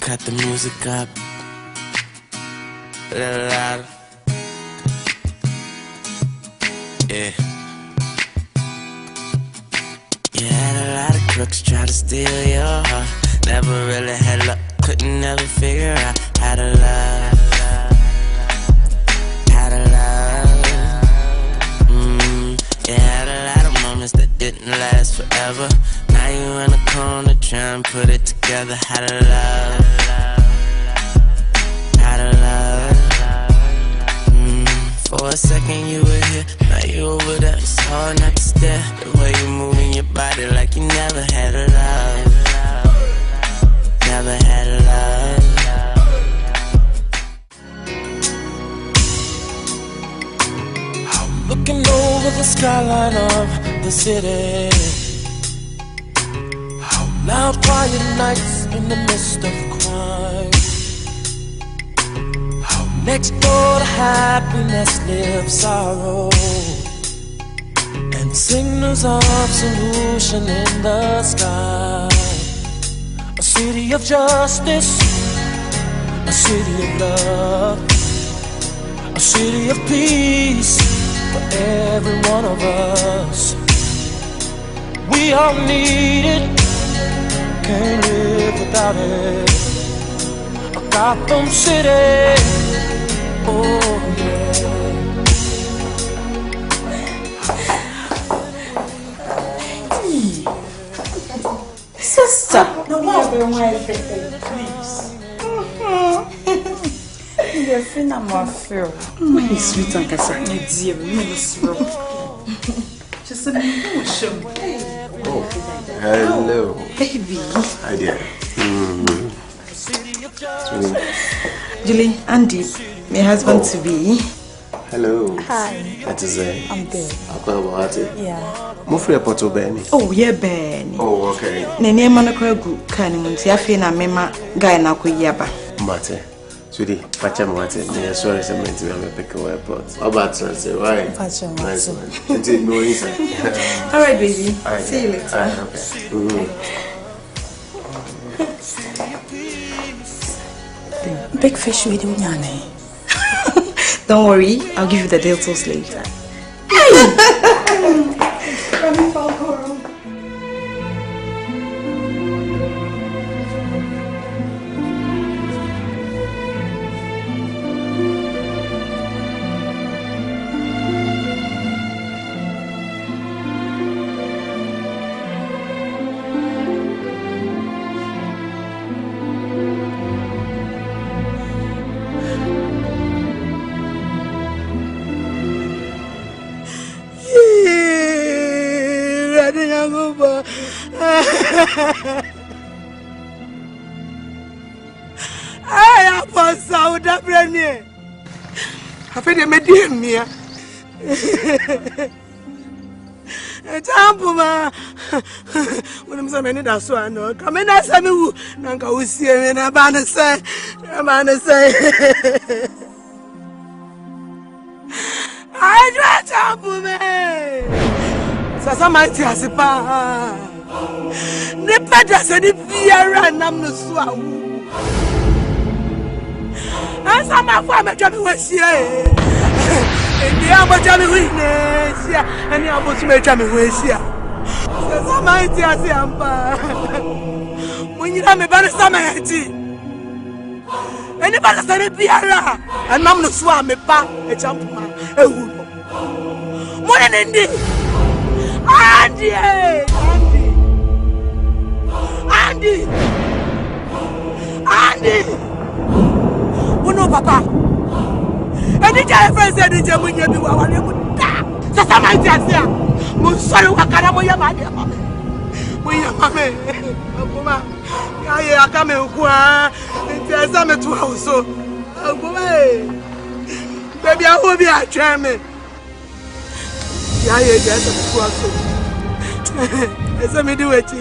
Cut the music up. Yeah. You had a lot of crooks try to steal your heart. Never really had luck, couldn't never figure out how to love. How to love. You had a lot of moments that didn't last forever. Now you in a corner trying to put it together. How to love. How to love. For a second you were here, now you over there. It's hard not to stare. The way you moving your body like you never had a love. Never had a love. I'm looking over the skyline of the city. Loud quiet nights in the midst of crime. Next door to happiness lives sorrow, and signals of solution in the sky. A city of justice, a city of love, a city of peace for every one of us. We all need it, can't live without it. Gotham City, oh yeah. Sister, no more, please. You're feeling my fear. My sweet Uncle Sam, my dear, my slow. Just a minute, show. Oh, hello, baby. Hi dear. Julie, Andy, my husband to be. Hello. Hi. That is it. I'm good. Yeah. Mufre Porto Benny. Oh, yeah, Benny. Oh, okay. Nene Monaco can you feel a mema guy na kuyaba. Mate. Sweetie, Pacham Mate, near sorry, some men to pick a airport. How about say, right? Pacham. Nice one. Take no inside. All right, baby. See you later. Okay. Big fish with you, Nyane. Don't worry, I'll give you the details later. I am South Africa. I feel the medium. Tampuma. When I'm saying that, so I know. Come in, I say, Nanka will see me in a banner say. A banner say. I try Tampuma. Sasamati has a pa. The better said the fear and I'm not so. And some of my job was here. And the other job witness, and the other my job was here. Sasamati has a pa. When you have a better summer, anybody said the fear and I'm not swam a pa, a jump. More than Andy. Andy! Oh no, Papa! And the child friend said, "Did you win your bill? I want to die." Just a man just here. I'm sorry, what can I do? My mother, my mother. Mama, I come and go. There's some to house. Baby, I will be a chairman. Yeah, just a so. It's a me do it.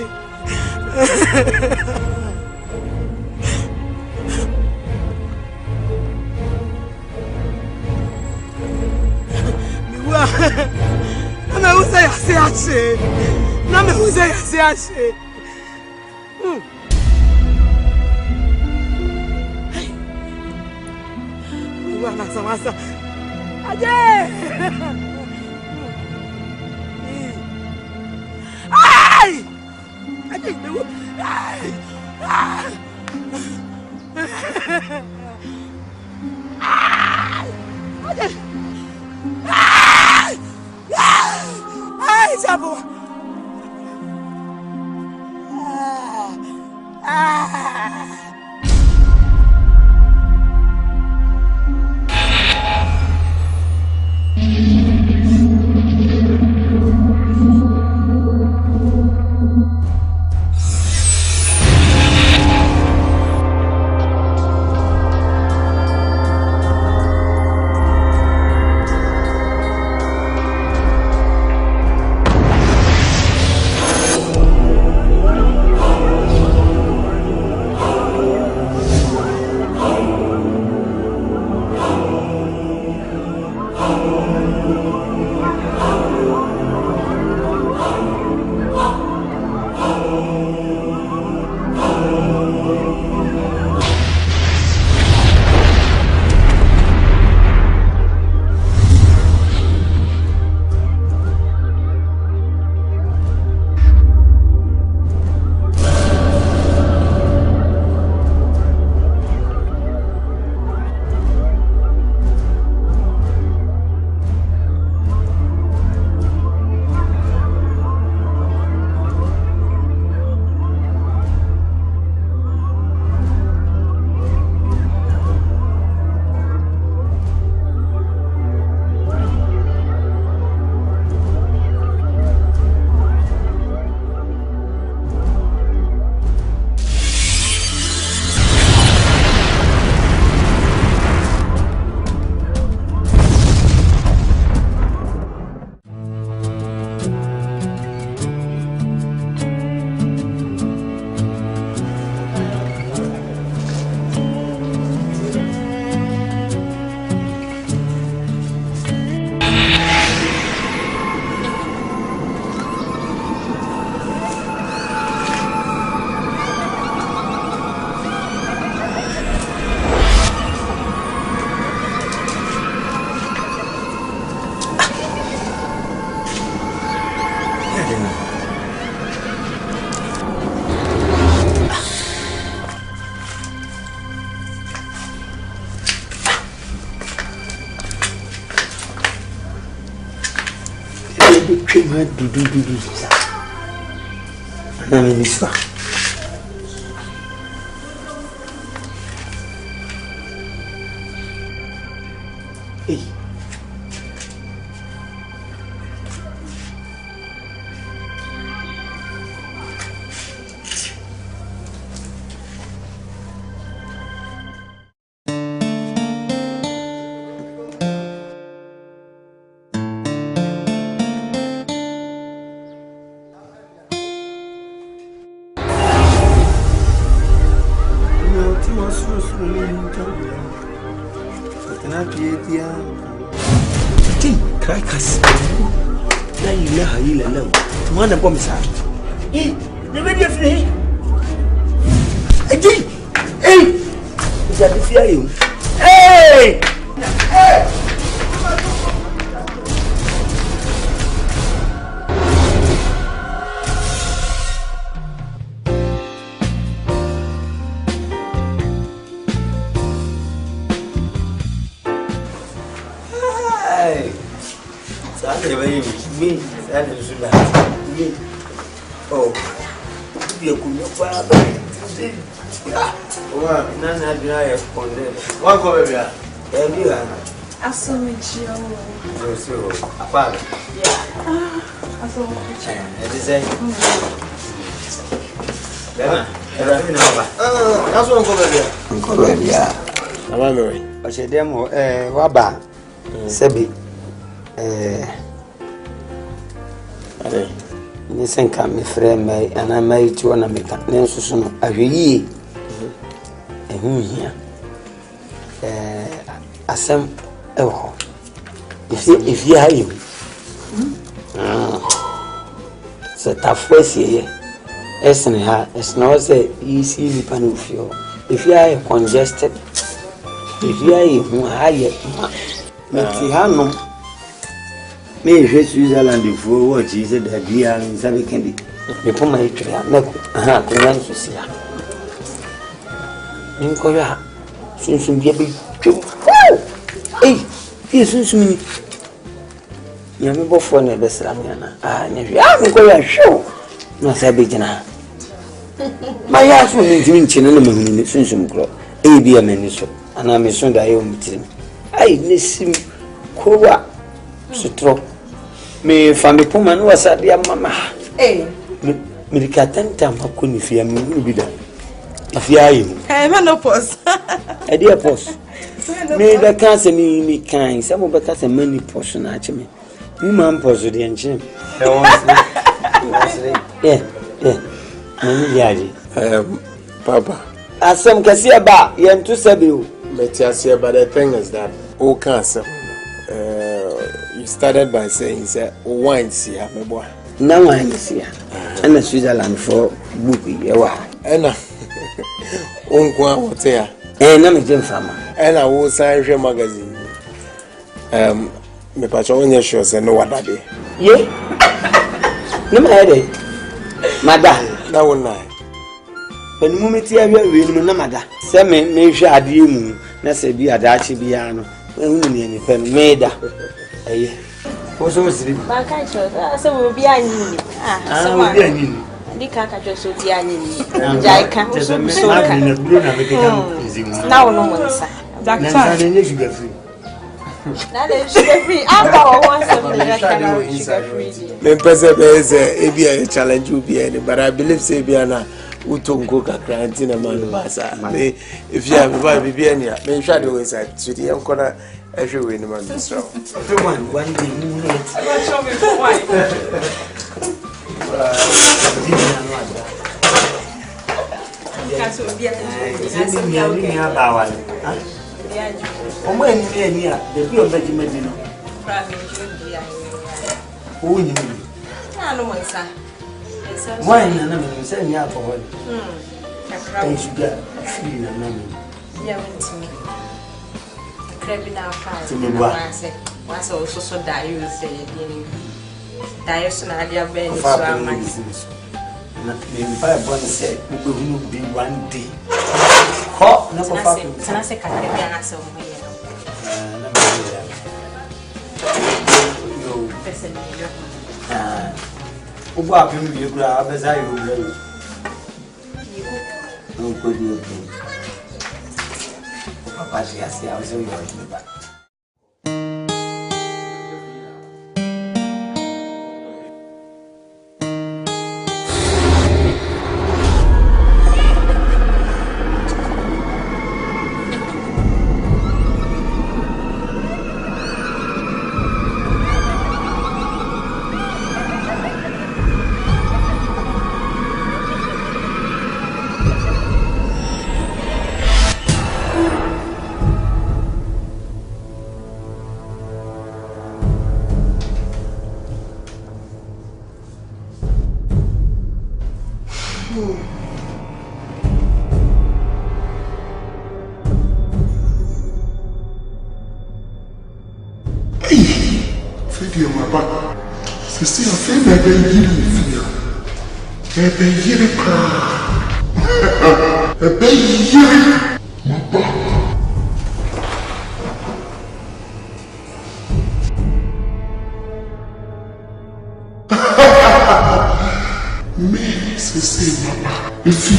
I'm who say I say. I'm who say I say. You are not some answer. Ajay! Ay! I think they will. Ay, Chapo! twema dudu sa na me niswa Mana bom sa. Eh, ne be dia fini. Ejui. Eh. Isa di fia yo. Eh. Eh. Hey. Saya bayi mi, saya sudah. Oh, dia punya apa? Wah, nana dia ya konde. Wah, kau bebya. Dia. Asumijio. So, apa? Ya. Asumijio. Ada saya. Dah. Ini apa? Asu kau bebya. Kau bebya. Apa meri? Macam dia mau wabah. Sebi. Ada. Ni senka me frɛ mai ana mai ti wona meka ne nsusu no ahweyi ehunhia asem ewo if ya yi so ta fosie esne ha esno se isi ni panu fio if ya yi congested if ya yi hu haye me ti hanom me je Switzerland fo wo ji se da bia nsabe kendi me poma etwa na ko ko nyan so sia nko ya sunsun bia be twu fi sunsun ni ya me bofo na be sra me na ne ya nko ya hwo na sabe jina ma ya so ni timi nchine na mahunu ni sunsun kro bia me ni so ana me so da ye o mitirim ne sim kowa sutro me family puma no wasade mama me dikatanta makoni fia me bida afia yi menopause dia pause me da kanse me kan se mo be kanse mani pause na ache me man pause de enche mani yaji Papa asem kase ba ye ntu sabe o Metiasia, but the thing is that all cancer. You started by saying, "Say wine here, my boy." Now wine here, and Switzerland for book. Yawa. Ena, unkwa hotel. Na me jam farmer. Ena wo sign magazine. Me pacho onye sure say no wada dey. Ye. No me head. Mada. Na wona. When mumiti awie we no mada. Se me hwe ade mu na se bi adachi bi ya no. Ehunu ne ni pen meda. Eye. Oso siri. Ba ka cho, se wo bi anyi. Se wo bi anyi. Di ka ka cho so bi anyi. Jai ka so ka. Na buru na be ka nzimu. Na wo no monsa. Doctor. Na ne sugar free. Na le sugar free. Aba o wan se be ka sugar free. Me pese be say e bi a challenge u bi any, but I believe say bi na utongo kakra ntina man basa. Me if you have be any, me try the way say sweetie enko na ehwe we ni man so. One day you need. I'm not sure before why. Kaso bia. Ni aba wale. Ha? Omo eni a, the bi obaji medi no. Pra me bia. O ni mi. Na no monsa. Wine na me say ni alcohol. Kakra sugar free na me. Ya wenti. Krebi na fa. Wasa o so dayo say ni. Dayo so na dia ben so ama. Na me pa bon say we go be one day. Ho na ko fa. Sana se kakra bia na se o mo ye no. Na me ya. Yo. Pese ni yo. Ugo apim bi kura abeza yo bro. No ko di bro. Papa ji asi a so yo ba. See, I feel like a year. A baby, a baby, me, see, Mama, if you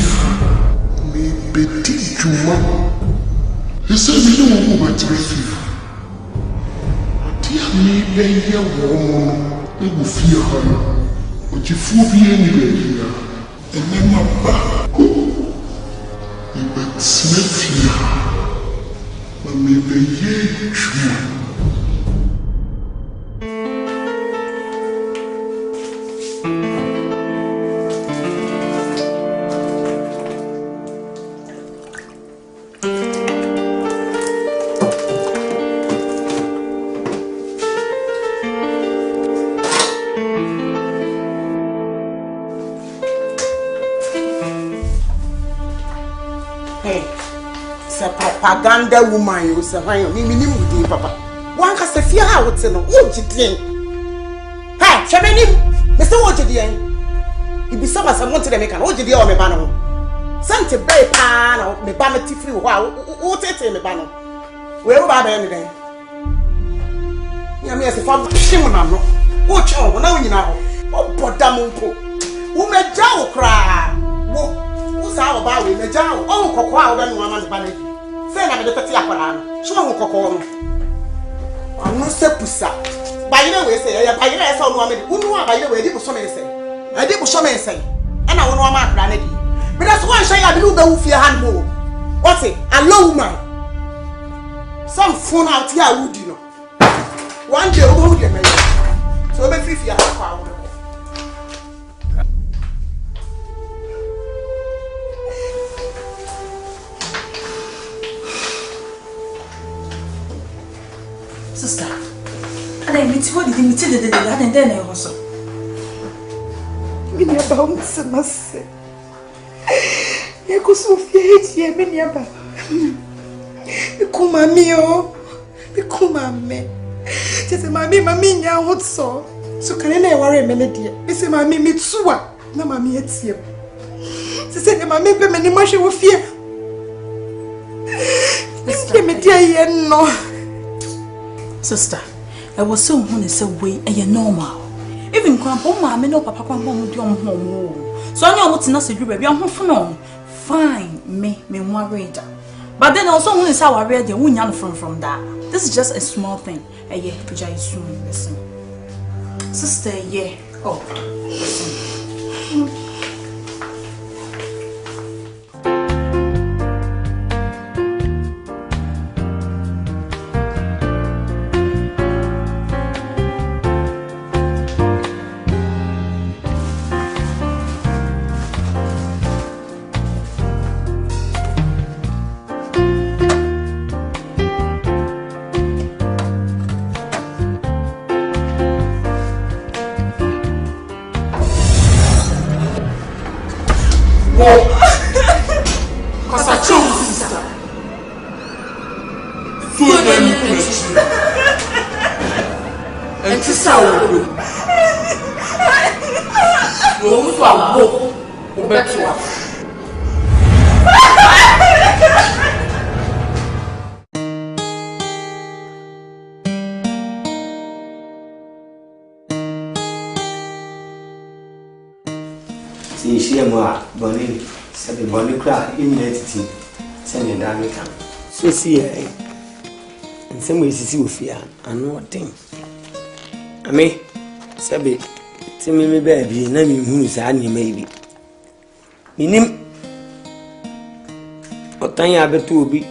me petit juma, you say me no woman to receive. Dear me, baby, woman. Egu fie ha no ojifuo bi eni be ya enema ba ibe tsine fie ma me be ye chuma propaganda woman you say why me with papa one ka se fia ha wote no wo gidien ha chemeni me se wo gidien ibi saba se monte de me kan wo gidien o me ba no sante bay pa na me ba me tifri wo a wo tete me ba no we wo ba ba ni den ya me se fa shim na no wo che wo na wo nyina ho o boda mo mpo wo me ja wo kra wo sa wo ba we me ja wo o kokko a wo be no ama ne ba na say na me de peti akwara no so ho kokko no anu se pusa bayire we say ya bayire ya say onu amedi unu a bayire we di buso me say adi buso me say e na wonu ama akra na di me da so wan hye ya bi lu be wu fie hand mo what say allow woman some phone out here woody no one day obo hu de me so be free fie akwa awo sister, I meet what did you meet the other and then I was so. Many about Samase. Eko Sophia, many about. Become mio, become me. Just a mammy, ya what so. So can I worry, Melody? It's a mammy, Mitsua, no mammy, it's you. She said, the mammy, many much of fear. Me dear, no. Sister, I was so when it's away and you're normal. Even grandpa, mamma, no papa, grandpa, home. So I know what's not a good baby. I'm home. Fine, me worried. But then also, when it's how I read the wound from that. This is just a small thing. A year, which I soon listen. Sister, yeah. Oh, listen. bɔne sɛde bɔne kora ɛnyina titi sɛne da me ka so si yɛ nsɛm ɛsisi wɔ fie a ano ɔden ame sɛbe timi me baabi na mehunu saa nneɛma yi bi menim ɔtan yɛ abɛto obi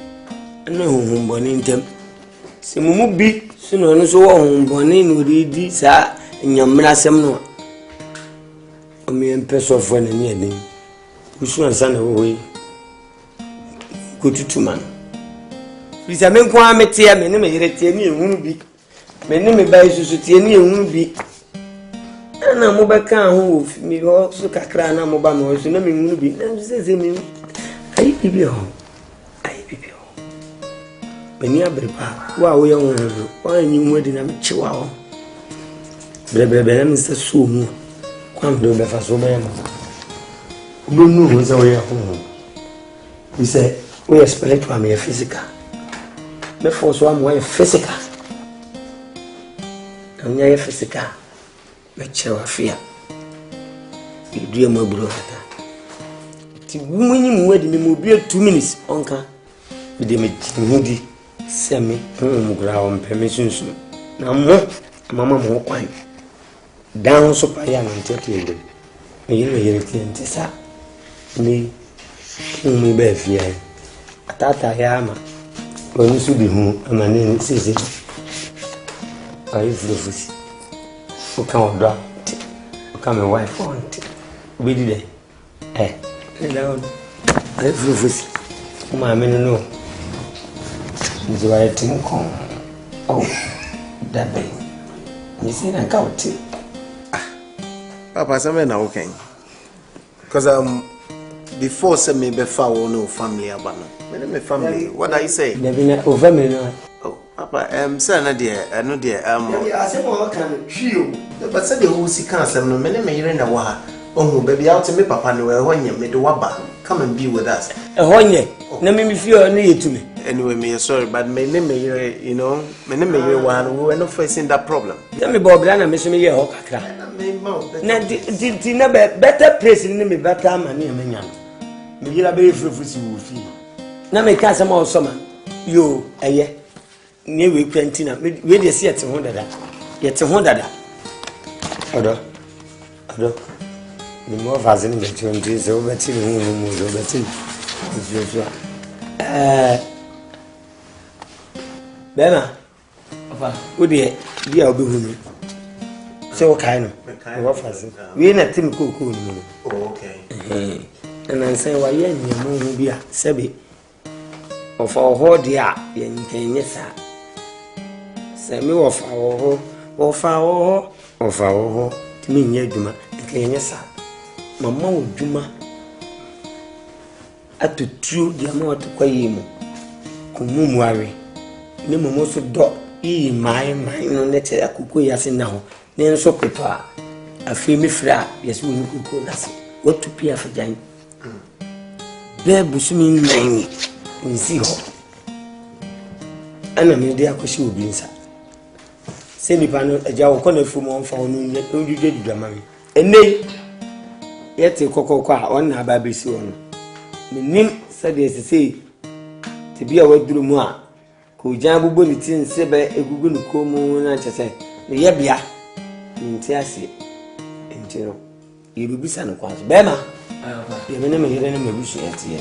na honhombɔne ntam sɛ mumu bi so na ɔno so wɔ honhombɔne na ɔde di saa nyammerɛ asɛm no a ɔmeyɛmpɛ sɔfoɔ n'ani anim wosu ansa na wɔwɔ yi kɔtutuma no firi sɛ me nko a meteɛ me ne me yere teɛ ne ɛhunu bi me ne me bae susu teɛ ne ɛhunu bi ana mobɛka ho wɔ me hɔ so kakra na moba me hɔ so na mehunu bi na sɛ me ayi bibi hɔ bani abere pa wo a woyɛ ho ho wo anyi ho adi na mekyewa hɔ brɛbrɛbrɛ na mesɛ soo mu kwam de wobɛfa so wobɛyɛ ma wobɛnu ho sɛ woyɛ ho ho fi sɛ woyɛ spiritual meyɛ physical mɛfɔ so ama woayɛ physical na wonya yɛ physical mɛkyerɛ wafea yɛdua mu aburo kata nti wonyi mu adi mema obi 2 minutes ɔnka mede megyina ho di sɛ me honhomgora wɔ mpɛ me sunsun na mo amama mo ho kwan dan ho so pa yɛ anantɛto yɛdɛ meyere tiɛ nti sa ne honhom bɛɛ fie atata yɛ ama ɔno so bi hu ama ne sese ɔyɛ furofosi woka ɔdɔ a nti woka me wife ɔ nti wobɛdi dɛ ɛda ɔno ɔyɛ furofosi wo maame no no nti wayɛ tim kɔn dabe nyɛsi na nka wote Papa, something now okay. Because before say me befa wo no family abana. Me family. What are you saying? There be no family no. Oh, Papa, say na there, no there. I say mo kan trio. But say the who si kan asem no me yire na wa. Oh, baby, out to me papa no we honye me do waba. Come and be with us. Honye. Na me feel na yetumi. Anyway, me sorry, but me yire, you know, me yire one we were not facing that problem. Tell me Bob na me so me ye ho kakra. Na di na better place ni me better man na me nya. Me yira be fufusi wo fi. Na me ka sama osoma. Yo, eye. Nye we kwantina. We dey see yete ho dada. Yete ho dada. Odo. Ni mo fazini be tonti so be ti hu mu so be ti. Bema. Papa, wo dey bia obehu mi. Se wo kai no. Wo fazi. We na tim koko no. Oh, okay. And say wa ye nyemu hu bia sebe. Ofa ho de a ye nkenye sa. Se me wo fa ho. Timi nya adwuma nkenye sa. Mama wo dwuma. Atutuo dia ma watukwa yemu. Kumumu awe. Ne momo so do yi mai no ne che akoko yase na ho. Ne nso pepa. Afi mi fra yesi wo nkoko na se. Wotu pia fajan. Be busumi nani. Nsi ho. Ana me de akoshi obi nsa. Se nipa no agya wo kɔ na fu mo mfa onu nye odudwe dudama mi. Enei yete kokoko a on na ba besi wono. Menim sade sese te bia waduru mu a ko jan bubo ni tin se be egugu ni komu na chese ne ye bia nti ase entiro yirubisa no kwaso be ma ye me ne me yire ne me busu ete ye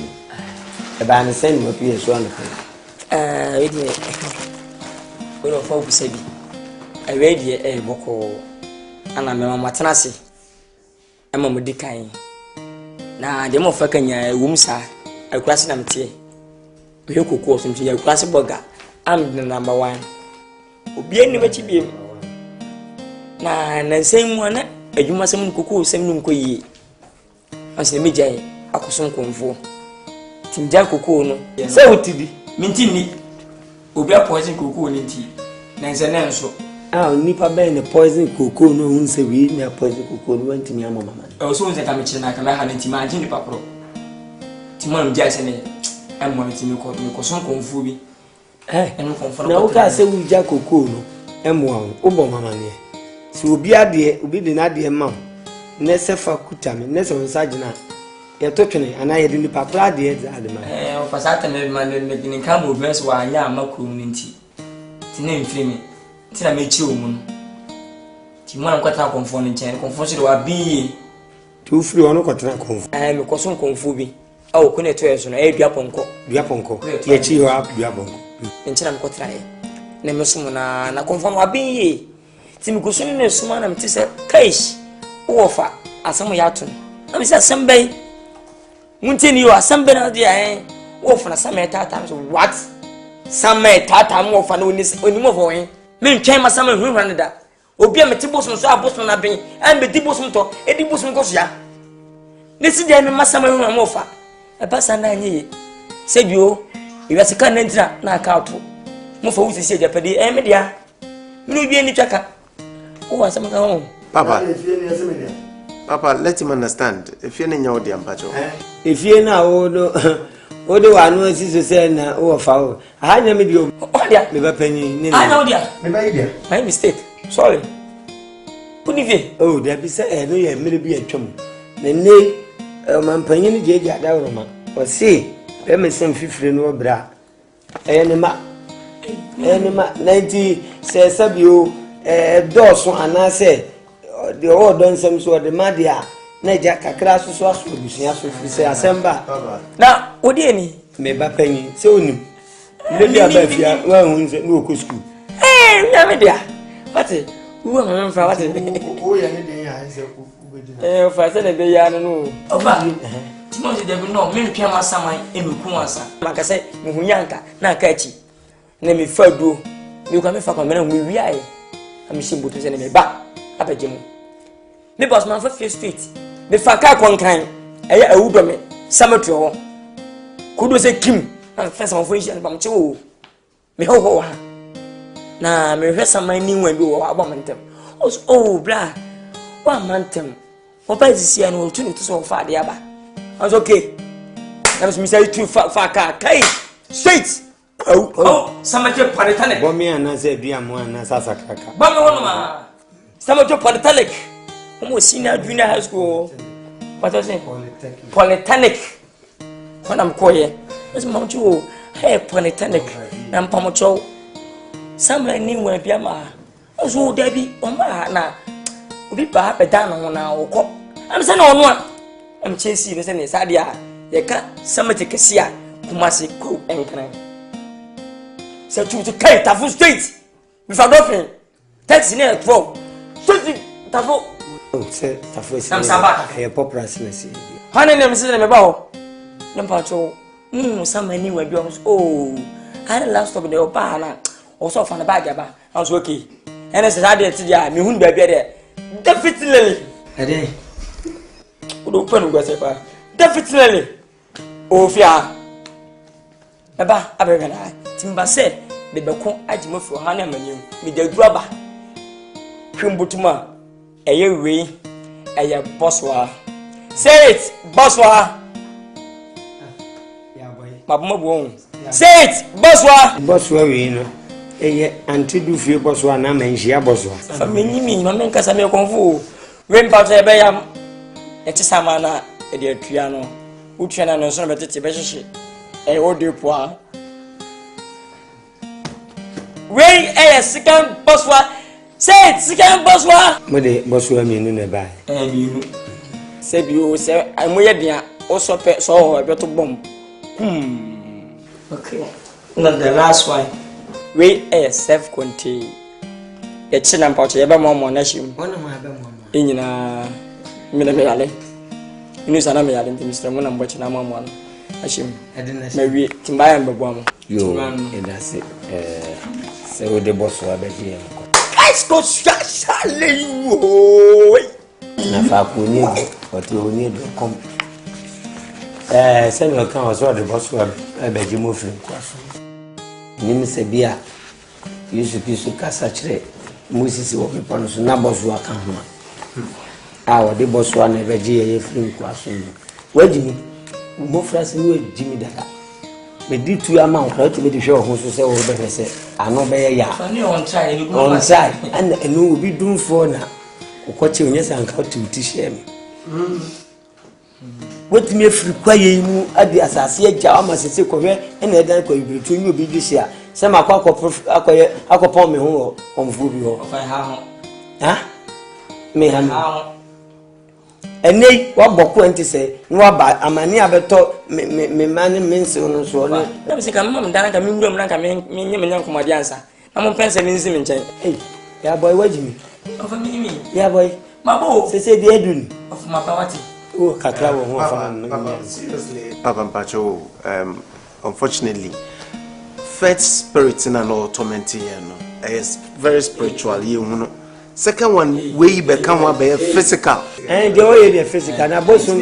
e ba ne sen mo pie so an we die we no fa busa bi e we die boko ana me mama tenase e ma mo dikan na de mo fa kanya wum sa akurase na mtie we kokko so mtie akurase boga am the number 1 obi ani bachi biem na nsem mu na adwuma sem kokko sem num ko yi anse me gyan akosom konfo tinja kokko no se wotidi mintini obi a poison kokko ni ti na nse na nso nipa ben ne poison kokko no hun se wi na poison kokko no wantimi amama man so nse ka me chire na ka na ha nti ma agin nipa pro ti mo am gya se ne ammo nti me ko son konfo bi enu konfo na uka se wi gya kokko no emmo wo mama ne si obi ade obi de na ade ma ne se fa kuta me ne se nsa gina ya to twene ana ye de nipa pra de ade ma o fasata me me kan mo mess wa anya amakru nti ti na mfiri me ti na mechi o mu no ti mo an kwata konfo ne nchen konfo so de wa bi tu free ono kwata konfo me koso konfo bi awo ko ne to yeso no dua ponko ye chi ho dua ponko nchen na me kwata ye ne me sumo na konfo wa bi ti me koso ne suma na me ti se kaish wo fa asamo ya to am se asambei munteni yo asambei na dia wo fa na samai tata so what samai tata mo fa na onimo fo wen me ntwen ma samai hu hu da obi a meti bosom so abosom na ben am be di bosom to e di bosom ko so ya ne si dia me ma samai hu mo fa e ba sa na anyi se bio e wi asika na ntina na aka to mo fa wusi se dia pedi me dia me no bi ni twaka wo asama ka ho Papa, let him understand. If you know the ampacho. If you know, Odo anu asiso say na o fa o. Ahanya me bio. Odia. Me ba panyi. I know dia. Me ba dia. My mistake. Sorry. Univie. Oh, there be say no ye me bi atwam. Na ne man panyi ni jeje adawro ma. O say, be me sem fifire no bra. Ne ma. 90 say sabio doso anase the all done some so the madia na ja kakra so aso busia so fi say asemba na odi eni me ba panyi se onim le bia ba fia wa hu se no ko school ya me dia wate wo ma me fra wate wo ya ne den ya se ku bedi fa se ne be ya no ofa timo de be no me ntwa ma saman e me ku ansa maka se me hu yanka na aka chi na me fa duo me kwa me fa kwa me na hu wi ai am shi butu se ne me ba abejemu me boss man for street me fa ka konkan eye awudo me sameto ho kudo se kim na fa sama fo yi bam che wo me ho ho ha na me hwe sama ni nwa bi wo abomantem oh bra wa mantem wo ba sisi an wo tuni to so fa de aba that's okay na me say tu fa ka kai straight oh samete paritane bo me ana se bia mo ana sasa kaka ba me wono ma samete paritane Omo senior junior high school. What was it? Polytechnic. When I'm quiet, it's Moncho. Hey, Polytechnic. I'm Pamocho. Somewhere new when Piama. Also, Debbie, na. We perhaps down on our cop. I'm saying on one. I'm chasing the same Sadia. You can't summit a cassia. Kumasi cook and can. So to carry Tafu Street. Without offering. Taxi near 12. Tafu. Oh, say Tafu. I'm Sabak. Hey, popular since. Honey, I'm saying about. Nampacho. Some anywhere belongs. Oh, I had a last stop in the Opana. Also from the bag. I was okay. And I said, I did to me, who be there. Definitely. I did. Would open with us. Definitely. Oh, fear. Baba, I began. Timba said, the Bacon Ajimo for Hannah menu with the grubber. Crimbutuma. A year way, a year bosswa. Say it, bosswa. Say it, bosswa. Bosswa, we know. Until you feel bosswa, na menjia bosswa. Family, my men Casamio Confu. When Pata Bayam, et Samana, a dear Triano, Uchana, no son of a tibet, a order poor. Way a second bosswa. Say it, second bosswa. Mother bosswa mean in a buy. And you say, you say, I'm weird, also pet saw a better bomb. Okay. Not the last one. We are self-contained. The chin pouch ever more monashim. One of my in Minamale. You know, Sanami, I didn't Mr. Monam watching a one. Ashim. I didn't maybe Timba and Babam. You and that's it. So the boss will be here. I go Sally. Nafakuni, but you need to come. Send your account as well. The boss will be moving. Nimi sebia Yesu Kristo kasa kire Moses wo pe pano so na boss wa kan ho a wo de boss wa na beje ye free kwaso no wagimi mo frase no wagimi dada me di tu ama o kra ti me di hwe ho so se wo be se ano be ya on try and enu obi dun fo na ko che onye sanka tu ti share me What me free quiet mu at the assassin jam as a correct and then between you be this year. Some are upon me home on Fubio. Huh? May have. And nay, what Boquenti say, no about a mania beto me man means on so. Let me say, come on, Dana, come in, like I mean, young comedianza. I'm on pencil in Simon. Hey, yeah, boy, what do you mean? Of me, yeah, boy. My boy, they say the Edwin of my party. Oh, Catrao, seriously. Papa Pacho, unfortunately, first spirit in an old tormenting, is very spiritual, you know. Second one, way become one by physical. And the way the physical, and I both soon.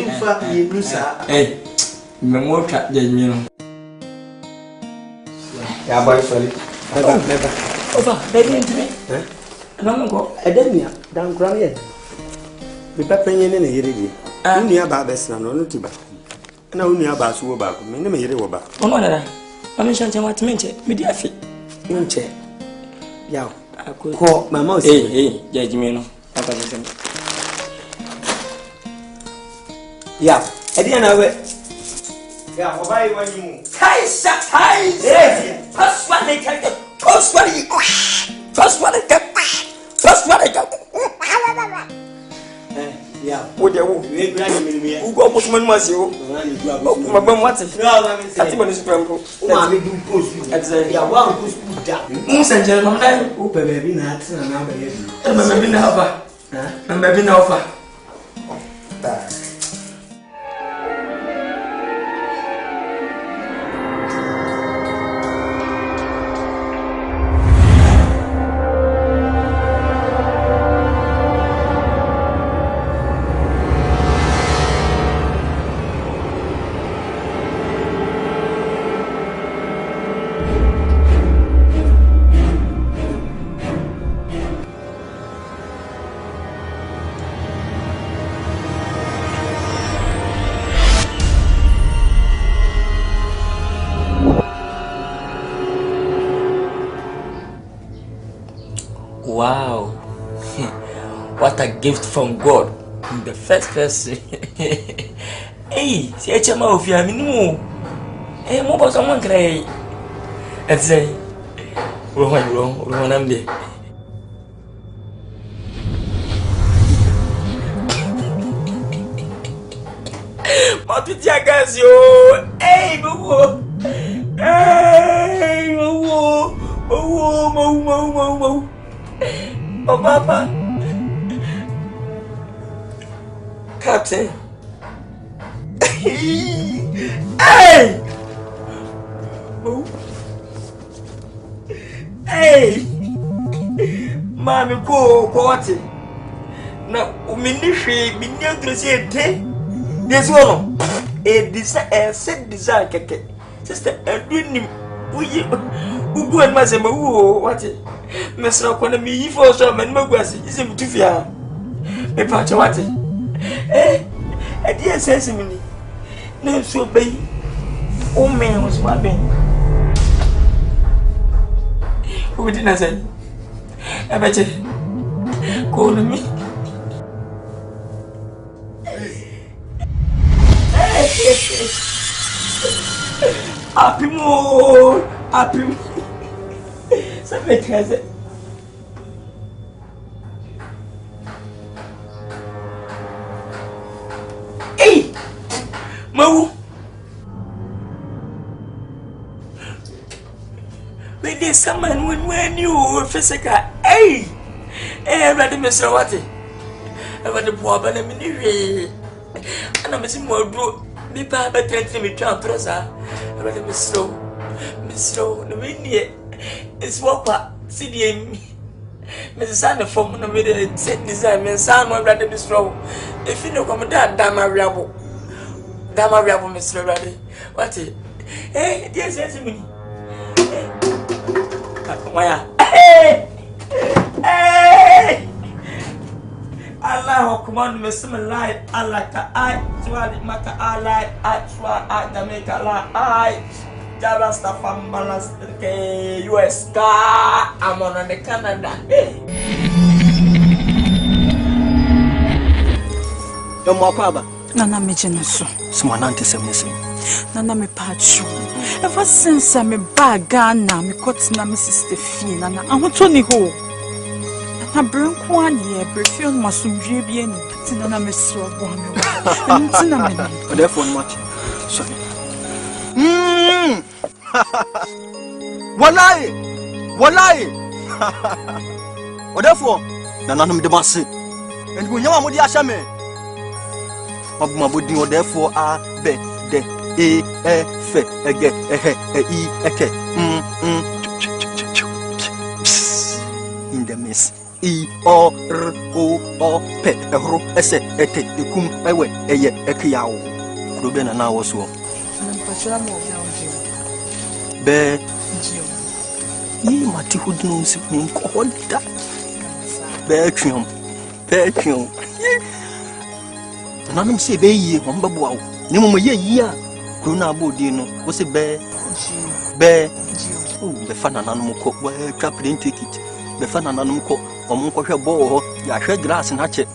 Hey, Memoka, the yeah, boy, sorry. Never. Over, baby, into me. No, go. I didn't down crying. The pepper in the year. I'm near Babes and no tiba. And I only about so about me, no matter what. Oh, no, I'm sure what mention, media feet. Munche. Yow. Call my mouse. Hey, Judge Mino. Yeah, I didn't know it. Yeah, why when you move? Ties, first one they can get, first one they get, first one they get, first one they get. Yeah, what the who go put my muscle? My bum, what's it? I think when it's Prambo. Yeah, one who's put down. Must gentlemen, open baby nuts and I'm baby now. I'm baby now. Wow, what a gift from God in the first person. Hey, see a chama of your minu. Hey, more someone cry. And say, wrong, I'm there. Matujagas yo, hey, boo, hey, mo. Oh, Papa, Captain. Hey! Oh. Hey! Mommy, go, what? Now, Ministry, Minion to say, there's one. A set desire, sister, and doing him. Who go and Master, what? Mr. Economy for some and Mogwasi is him to fear. Me Pachawati. Eh, a dear sesame. No, so be. Oh, man was my being. Who didn't say? I bet you call me. Happy more, happy. Somebody has it. Hey, Mo. When there's someone when you physical, hey, ready, Mr. Watty. I want the poor but I'm in the and I'm missing more group. Me papa threatening me to Amprosa. I want Miss Rowe, the wind. It's what see the Mrs. Sandra from the middle set design, and sound one rather Miss Rowe. If you know, come down, Dama Rabble, Mr. Raddy. What it? Eh, yes, yes, me. Hey, hey, Allah, come on, Mr. Malay, Allah, I, Swadi Maka, I, Swa, I, Jamaica, I. Jalasta Fambalas, US car, I'm on the Canada. No more, Papa. Nana me genoso. Smanante semnesi. Nana me pacho. Ever since I me bagana, me cut na me sister fee, Nana. I want to ho. Nana bring one year, prefion masumdre bien, Nana me so one. Therefore, much. Sorry. Walai! Therefore, Nananum de Massy. And we know what the Ashame. Mabudi, or therefore, a be de e f again e eke in the miss e o r o p ro s ete ekum ewe eye ekiawo problem na na woso be yi mati hudun si ni ko hoda be twom nanum se be yi ho mbabo awo ni mo ye yi a Kuna body no, was a bear? Oh, the fan and animal cook, where trap didn't take it. The fan and animal cook, or Moncocha ball, ya shed grass and hatchet.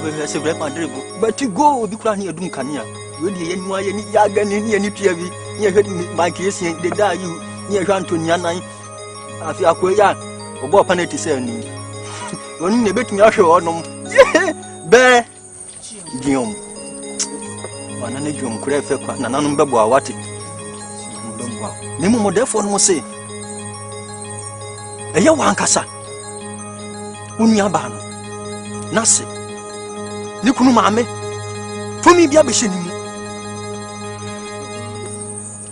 We have a my dribble. But you go, the crown here, Duncania. Really, any yagan in any TV, near my case, they die you, near Antoniana. I feel queer, or what penalty saying. When you bet me, I show on them. Bear, Guillaume. Anane jom kure fe kwa na nanu mbebo awati mbebo ni mo modefo no se eye wankasa unia ba no na se ni kunu maame tumi bia be hye ni mu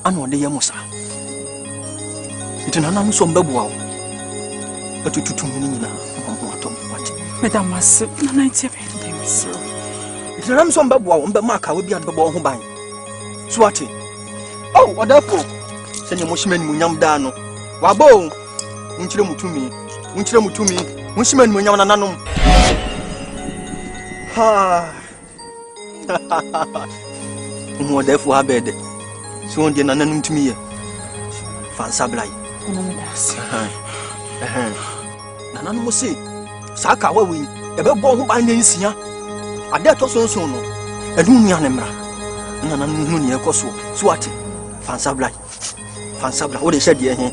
ana ode ye musa itina nanu so mbebo awo atututu mu ni nyina mo atom wati madam masse na 90 days Ram some babo, but Mark, I will be at the ball who buy. Swati. Oh, what up? Send your mushman, Munyam Dano. Wabo, Unchilum to me, Mushman, Munyananum. Ha! What therefore I bed. So on the nanum to me. Fansablai. Nanum will say, Saka, what we ever born who buy Nancy. I dare to so no. A dunya nemra. Nana Nunia Cosso, Swati, Fansabla. What they said, yeah,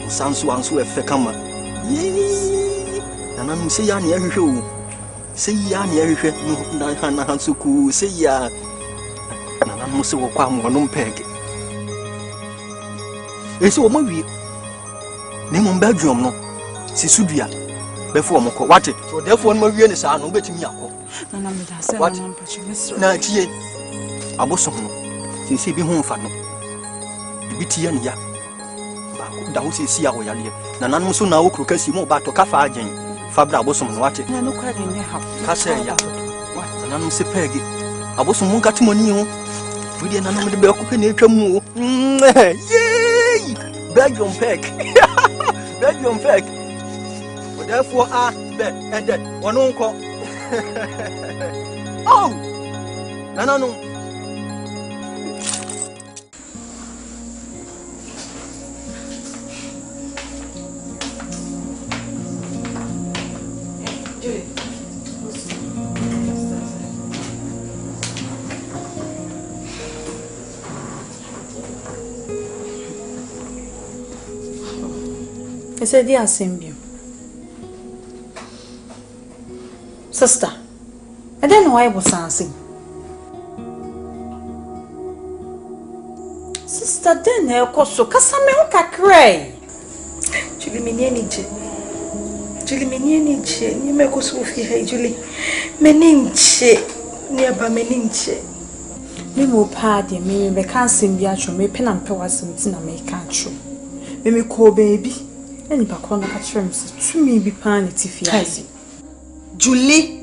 sounds one so a fecama. Yea, and I'm say ya near show. Say ya near no Hansuku, say ya. Nana Musso Quam one peg. It's all movie. Name on Belgium, no. Sisubia. Before Moko, what it? So therefore, my real is no better me. What? Na tie. Abosom no. Sisi bi ho mfa no. Bi tie ne ya. Ba ko da ho sisi a wo yale. Na nanom so na wo kro kasi mo ba to ka fa agen. Fa bra abosom no wate. Na no kwa den ya ha. Ka se ya. What? Nanom se pegi. Abosom mo nkati moni ho. Wo de nanom de be ko pe na etwa mu o. Yey! Belgium peg. Belgium peg. Therefore, and that one uncle. Oh, no. I said, dear Symbian. Sister, I don't know why I was dancing. Sister, then I was so Casame cry. Julie Miniche. You make us with you, Julie. Meninche, nearby Meninche. Me mo party, me can't sing the actual, me pen and powers in American true. Me call baby, and back on the terms to me be panity fiazi. Julie,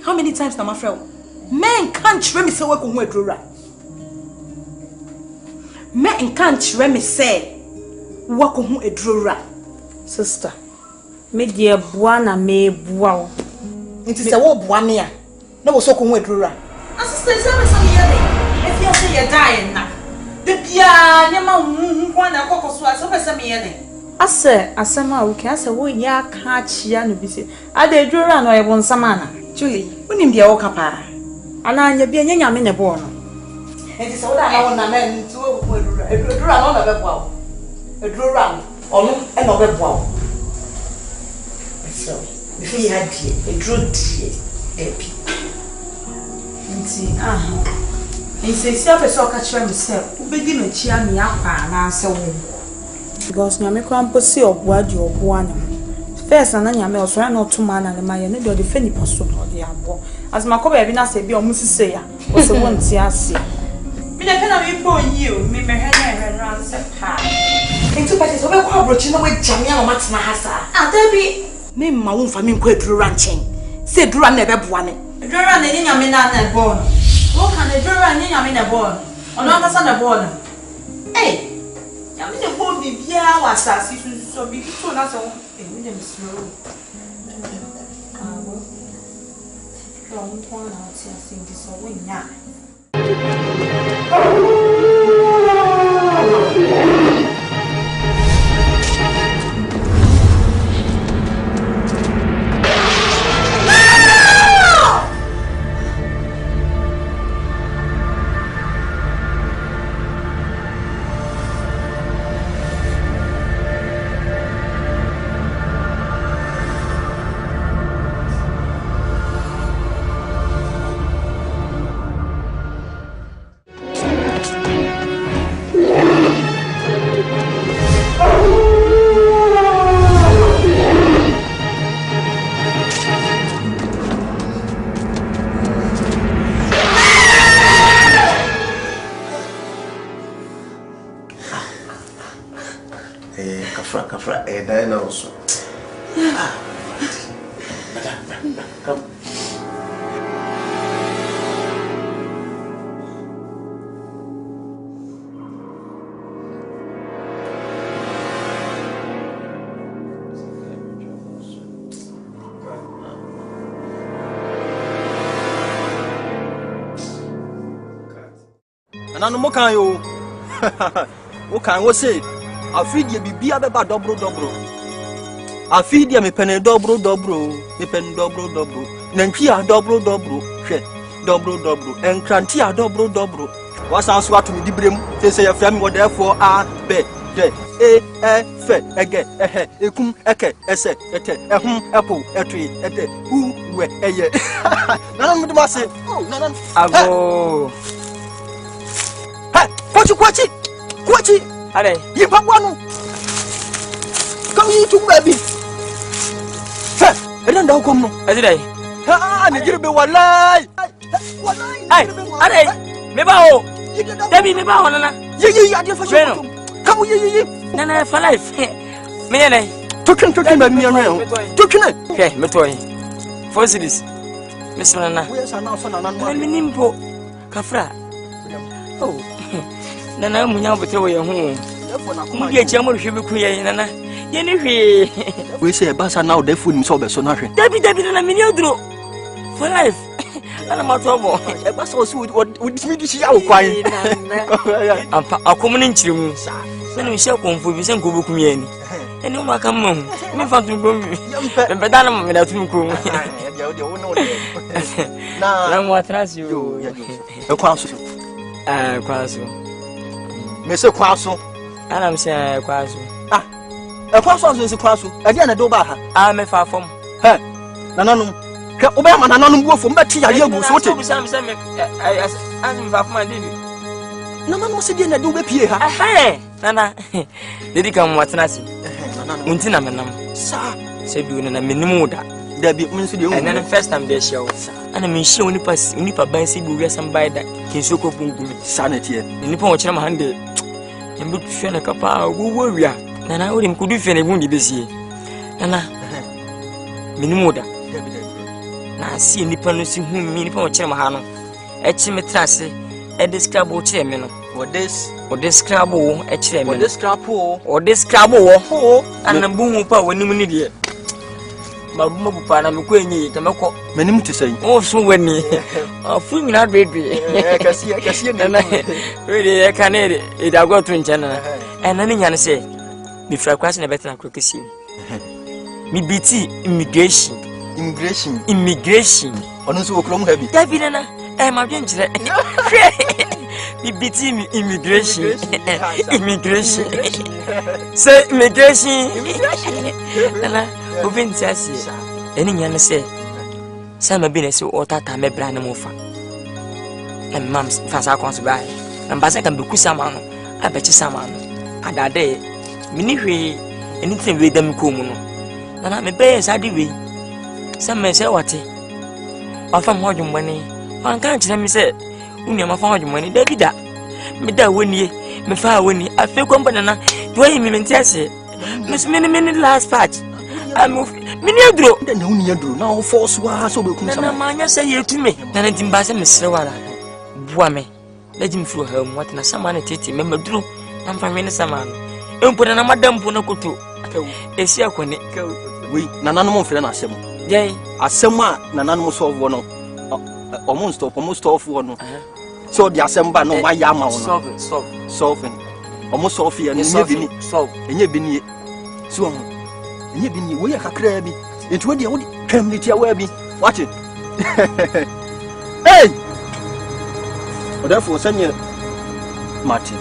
how many times na my friend? Men can't try me say work on Wedrora. Men can't try me say work on Wedrora. Sister, me dear buana me buao. It is a war buania. No was so on Wedrora. Sister, is that if you say you're dying now. The piano, one of Cocos was over some year. Ase asema uke ase wo ya ka chia no bi se ade dwora no e won samana Julie, when in the Okapa, and I be a young man born. And it's all I know, and then to a drum on a wall. A drum or another wall. So, if he had a druid, see, he says, "Self is so catch himself, who begin to cheer me up and answer him." Because Namiko see of what you are first, and then you may also not to man and my need or defend the person or the abo. As my cover, I say, be almost say, was the one see us. Me the pen of you for you, me and answer. Into parties over coverage, no way, Jamia or Matsma Hassa. Ah, there be name my own family quite ranching. Say, Duran never won it. Duran and Yamina born. What can a Duran and Yamina born? Or not as a born? Hey! I mean, the whole be was as so be so not so. Slow. Long one out here, I think it's a win now. Kafra, Diana also. Come. And I'm not you. What can we say? I feed you be about dobro. I feed you me penny dobro. Me pen dobro. Nankia dobro. Dobro. And crantia dobro. What's answer to me, Dibrim? They say a family, what therefore are bed. Again, ecum, eke, esse, apple, a tree, who were a year. None of them say, oh, none. Ago. Quachi, are you one? Come here to baby. I don't know, come on. As I need be one lie. Hey, Mebao, Debbie Mebao, you are for sure. Come here, Nana for life. Mene, took by me around. Took it. Okay, Metoy. For this, Miss Nana, where's an offer and nimpo Kafra? Oh. Nana munya beto ye ho mu dia chiamo hwe be kuye nana ye ne hwe we say basa now the food so be so na hwe David nana mini oduro for life ana matobo e basa o si we di shi awkwan ampa akomuni nchirimu se no hye konfo bi se nkobo kumye ni ene o maka mam me fa tun bom be dana me da tun ko na mo atrás yo e kwaso kwaso me say kwaso ana me say kwaso kwaso so say kwaso e dia na do ba ha me fa fom he nananum ke oba ma nananum buofo me ti yaye gu so te me say me me fa fom ande nananum se dia na do be pie ha nana dedi kam watena si unti na menam sa se bi na menimu da da bi mun se de and then first time they show ana me show nipa ban se bi wiasam bai da kinso ko pungumi sa na tie nipa wo kire ma hande embe hwe na kapa wo wia nana ori mkudu fe na bundi besi nana menimu da na si nipa no si hu mi nipa wo kire ma ha no e chi metrase e describe wo kire me no what this scrabble e kire me what this scrabble wo anambu mu pa wani ni de mabu pa na me ko enyi tamako manim te sai o so wani afu mi na bebe kasi na we de kanere e da go to nchana na ni nyane se mi fra kwase na betra krokesi mi biti immigration Immigration. Ono so okrom ha bi. Dabi nana. Ma dwen kire. Bibiti immigration. Immigration. Say immigration. Nana, obinti asi. Eni nya ne say. Sama bi na say o tata me bra na mo fa. Na mam fa sa kon so ba. Na mbasa kan be kusama no. Abechi sama no. Adade. Mini hwe anything we dem ko mu no. Nana me be sa di we. Sama say wate. Wafa mo dwumbane. Wan kan kire me say unu ma fa ho dwumbane David da. Me da woni me fa woni afi ko mbana na. Do yi me mentiase. Miss mini last part. Mini adro. Na uni adro na o force wa so be kun sama. Na manya say yetume. Na ntimba say mesre wala. Bua me. Lejim furu ha mu watna sama na tete me maduro. Na mfa me ne sama no. Empo na madam po na koto. Esi akone. We nananom mfere na asem. Yey, asem a nananom so wo no. Omo stop wo no. So the assemble no why ya ma wo no. Solving. Omo solve here no nye bi ni. Enye bi ni. So enye bi ni we kakra bi. Etu we dia wo twam ni tia wa bi. Watch it. Hey! Therefore send Martin.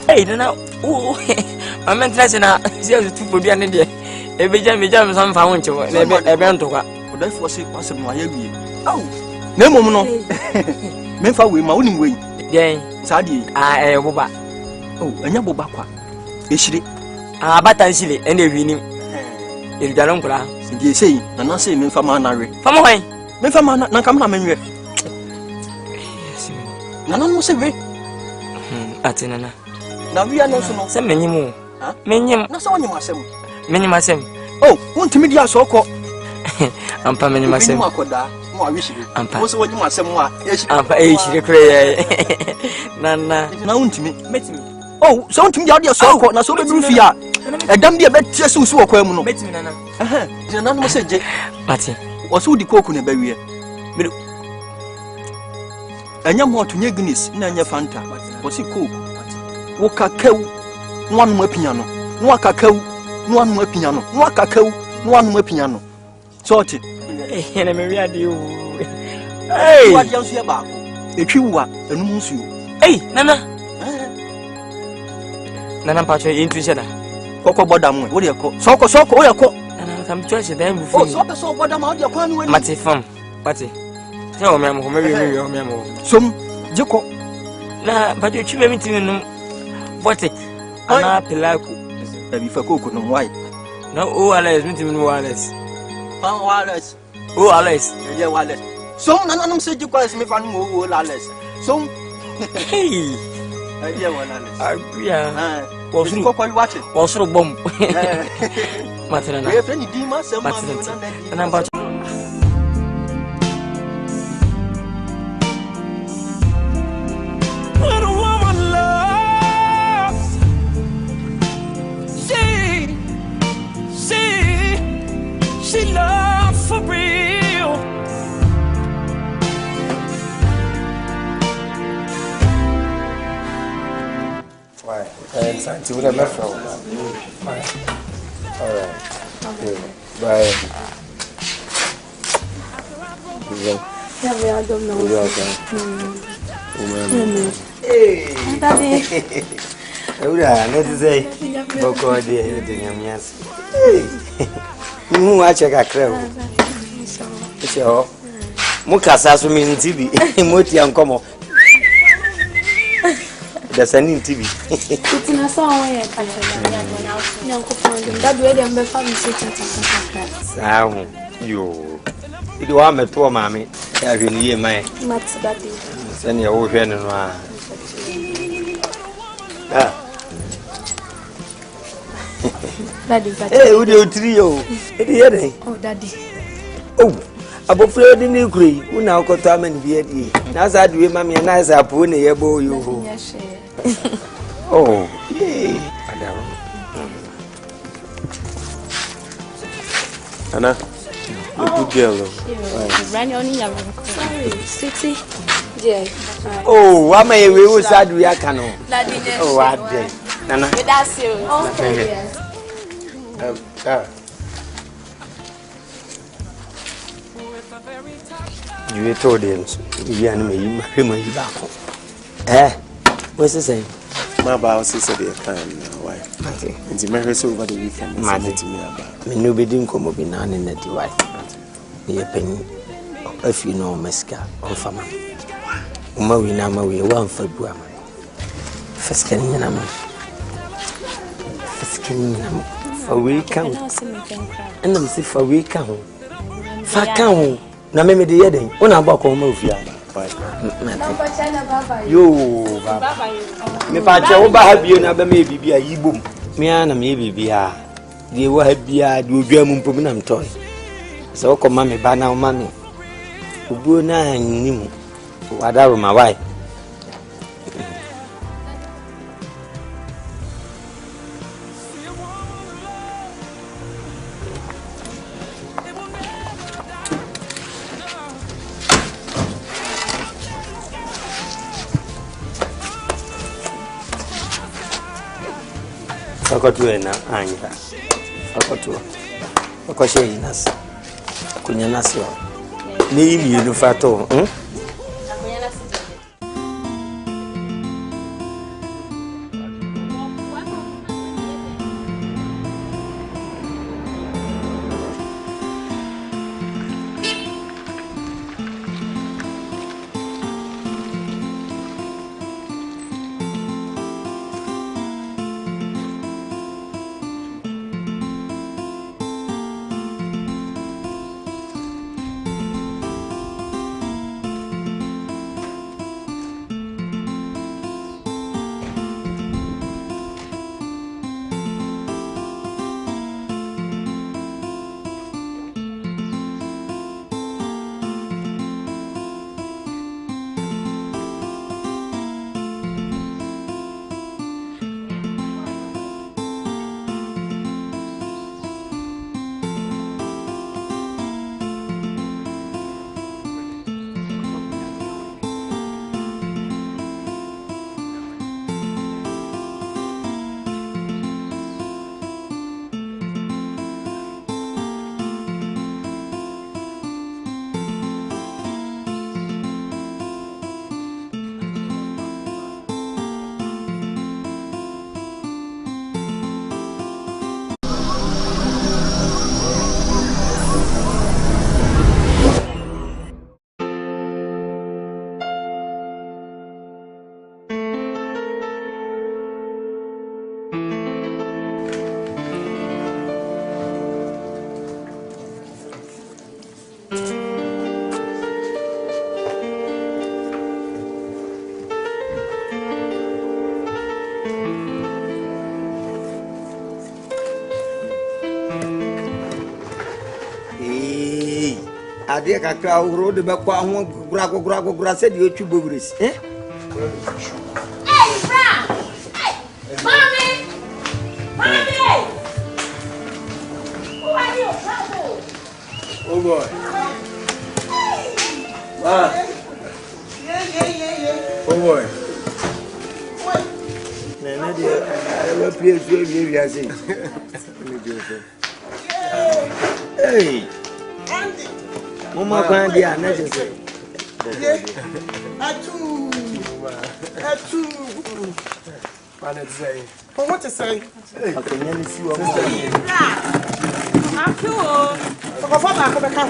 Hey, nana. Oh. My mental na see tu for bia ne de. Ebeja some fa won chewo. Ebe ntokwa. Therefore say asem no ayewie. Oh. Na mom no. Memfa we ma wonim we. Den. Sadi. Boba. Oh, anya boba kwa. Ehire. Bata nhile ene hwinim. Erudalo nkura. Sidi sei, na sei memfa ma na we. Fa mo hwan? Memfa ma na kam na menwe. Nana no se we. Atenana. Na we no so no. Se menyim. Menyim. Na se wonyim asem. Menyim asem. Oh, wontimi dia so ko. Ampa menyim asem. Mo akoda, mo awishire. Ampa. Wo se wonyim asem a. Ampa ehire kure ye. Nana. Na wontimi. Metimi. Oh, so wontimi dia dia so ko na so be duru fi a. Edam dia betie so so ko am no. Metimi nana. Nana no se je. Mati. Wo so di koku ne bawie. Medu. Anya mo atunye Guinness na anya Fanta. Wo si coke. Wo kakau. No anu apia no. No kakau. No anu apia no. No kakau. No anu apia no. Sorti. Na me wi ade o. Hey. Wa dia so ye ba ko. Etwi wa enum nsuo. Hey, nana. Nana pacho intuition da. Koko boda mu. Wo de ko. Soko wo ye ko. Nana kam choice da mu fu. Oh, so boda ma wo de ko anu wani. Mati fam. Mati. Se o me am ho. Som jeko. Na pacho twi me mitimi no. Botic. Ana pelaku. Abi fa koko no why? Na o Alex mitimi no Alex. Alex. O Alex. Yeah, Alex. Som nananom se jeko as me fa no o Alex. Som. Hey. Yeah, Alex. Yeah. Was you ko watch it? Was ro bomb. Matana. We friend di ma sem ma na ba. When a woman loves, she loves for real. Why? Santi, what am I from? All right. Bye. Yeah, I don't know. Hey, Daddy. Let's say, Boko, dear, everything. Yes. Who I check a crowd. It's your Mukasa mean TV. Moti and Como. There's an TV. It's in a song where that way I'm the family Sound you. You are my poor mammy. Have you near my Mats Daddy? Send your old friend and Daddy, hey, would you trio? Oh, Daddy. Oh, above Fred in Ukraine, who now got time and be at ye. Now that we mammy and I are poor near you. Oh, yay. Anna, a good girl. City. Yeah. Oh, what may we was sad we are canoe? Oh, what day? Nana, that's you. You told him, you and me, my back. What's the same? My boss is a wife. And the marriage over the weekend. Madam, nobody didn't come up in an in the wife. The penny, if you know, Mesca, or Fama. Umawina, we one for Guam. Fescaninam. Fescaninam. For we come. And I'm sick for we come. Fakam. Na me de yeden una ba ko ma ofia yo baba me pa che wo ba ha bie na ba me bibia yibom me ana me bibia de wo ha bia de odwa mu mpom na mtoy se wo ko ma me ba na wo ma me obuo na nim wadaro ma wai Fakotu na anya. Fakoshe inas. Kunya nasi wa. Ni imi enu fato, ade kakra ahoro de bekwa ho gura se de otwu bobres Hey bra Mommy Who are you Oh boy Yeah. Oh boy Nana de I will play so we are saying Hey Mama can be unnecessary. Atu. What to say? I can only see what I'm cool. So for back of the car.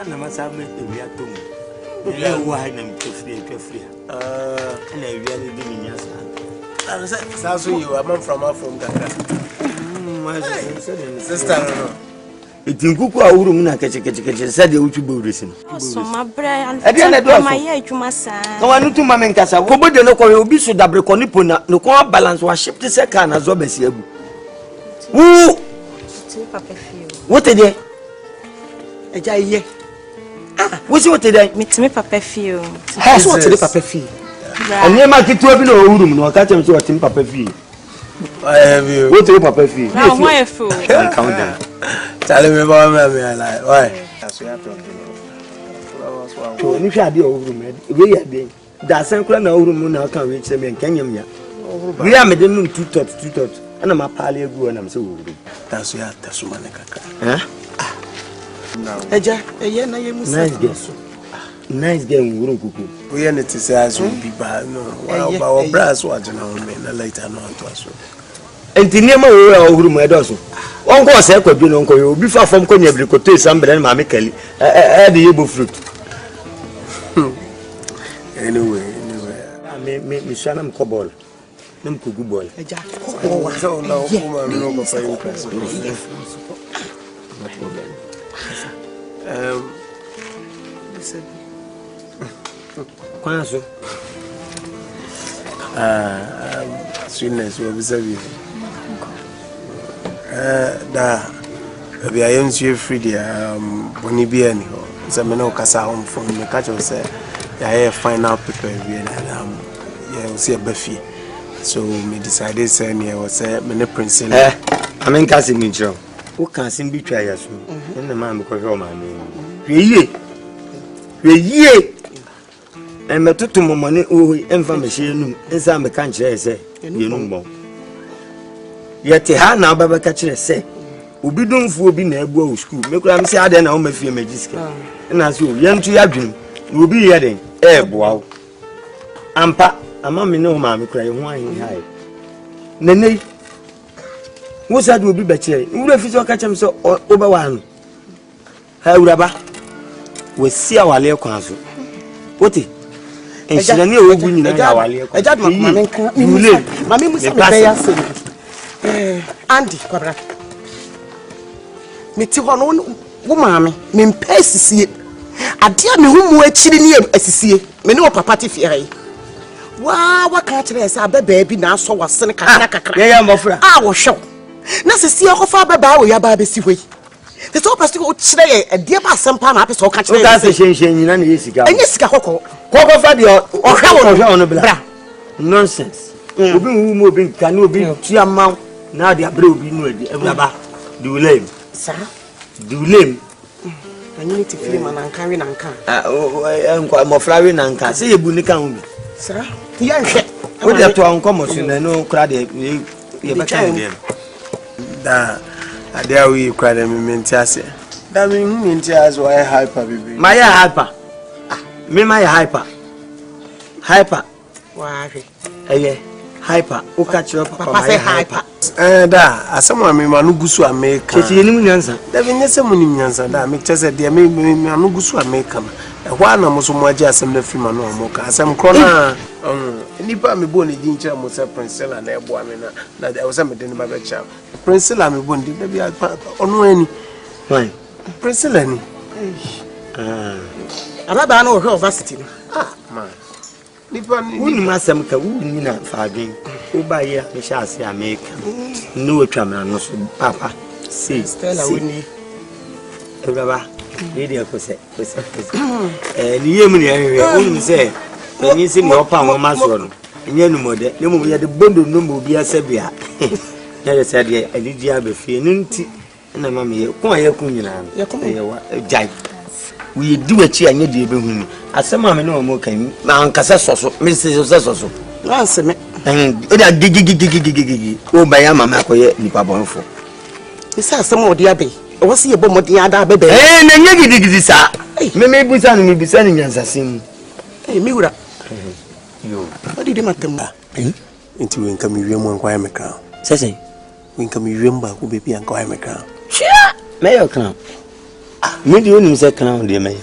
na masabe we are to ya wa na mtofri na wiale de minyasa Saso you a man from Ghana. Sister no. Etinkuku awuru mu na keche said de utu bowresin. So my brother and my year adwuma sa. No anu tu ma men kasa. Kobode no ko obi so dabre ko ni pona no ko balance wa shift se ka na zo besi agu. Wu Papa feel. What dey? Eja ye. What dey? Me papa feel. So what dey papa feel? Anye ma kitu obi na owuru mu no ka chem so what papa feel. I have you. What dey papa feel? Now why fool? Calm down. Tell me about me like why? That's what happened. So ni hwa dey owuru mu. We ya dey. Da san kura na owuru mu na kan we chem en kanyam ya. We are making two tots. And I'm a pally go and I'm so good. That's ya Tasumanaka. Eja, nice game, Guruku. We are not to say as will be bad. No, our brass was an old man later not to us. And the name of my dozen. Uncle Seko, you know, you be far from Konya, you could taste some brand, Mammy Kelly, the able fruit. Anyway, I may Shanam Cobol. Them could good boy. So now, woman, for you. Quanso. Sweetness will be serving. I am so free there. Bonnie be anyhow. So I know Casa home from the catch of say, I have final paper and yeah, see a Buffy. So me decided say me was say me prince. I mean casting me job. Who can sing be try as and the man because your man. Ye. And me to money oh information inside me can't say you know more. Yet ha na baba ka kire say obi donfo obi na egbu school me kura me say ade na o ma fie magic na so yentu ya dwum obi ye den boa ampa ama me no ma me kura ye ho ahin hai nene wo sa do obi ba kire wura fi so ka chem so oba wa no ha wura we si awale kwan so wote enshira ni ogu nyina ya awale kwan ejad ma me nka mami musa me be ya se Andy kwabra meti ho no wo maame me mpa sisie ade a me hu mu akiri ni asisie me ne o papa te fie hai wa ka kire se ababa bi na aso wasene kakra ya mofra wo hwe na sisie ko fa ababa wo ya ba be si hoi te so pasti o kire e de ba asempa na apese o ka kire o ka se hyen nyina na yesika enye sika kokko fa de o hwe wo no bla nonsense obi hu mu obi kan obi tuama na dia bre obi nu adi ebraba dulem sa dulem anyi ti fili mananka we nanka nkwa mofrawe nanka se yebu ni kan obi sa ya hwe o dia to an komo so na no kra de ye ba kan dem da adia we kra de me mentiase da me hu mentiase why hyper baby my hyper me my hyper wa hwe hyper o ka chiro papa say hyper da asama me manu gusu America cheche nim nyansa da be nyese munim nyansa da me chese de me manu gusu America na ehwa na mo so mo agi asem na film na mo ka asem kro na nipa me bo ne di nchira mo se Princella na ebo ame na da wo me de ne ba be cha Princella me bo ndi da bi onu ani fine Princella ni ababa na o hwe university ni man nipa ni woni masem ka woni na faadwen wo ba ye me sha ase America no otwa me no so papa see Stella woni ebaba e dey ko se ni yemu ni ehwe woni se ni si ni opa won maso no nya nu mode ne mo ye de bondo no mo bi asabia ya de se de adidi abefie no nti na mama ye ko aye ku nyina ye wa jai we di wachi anya de ebe hu ni asema me no mo kan ma ankasa soso me se soso lanse me o da gigi o ba ya mama ko ye nipa bonfo isa asema odi abe o wasi ye bomodi ada bebe na nya gigi sa me busa ni bisa ni nyansa sim mi wura yo odi de matem enti we nka mi wiem an kwa me kan sese we nka mi wiem ba ko bebi an kwa me kan sha me yo kan me di onu se kan de me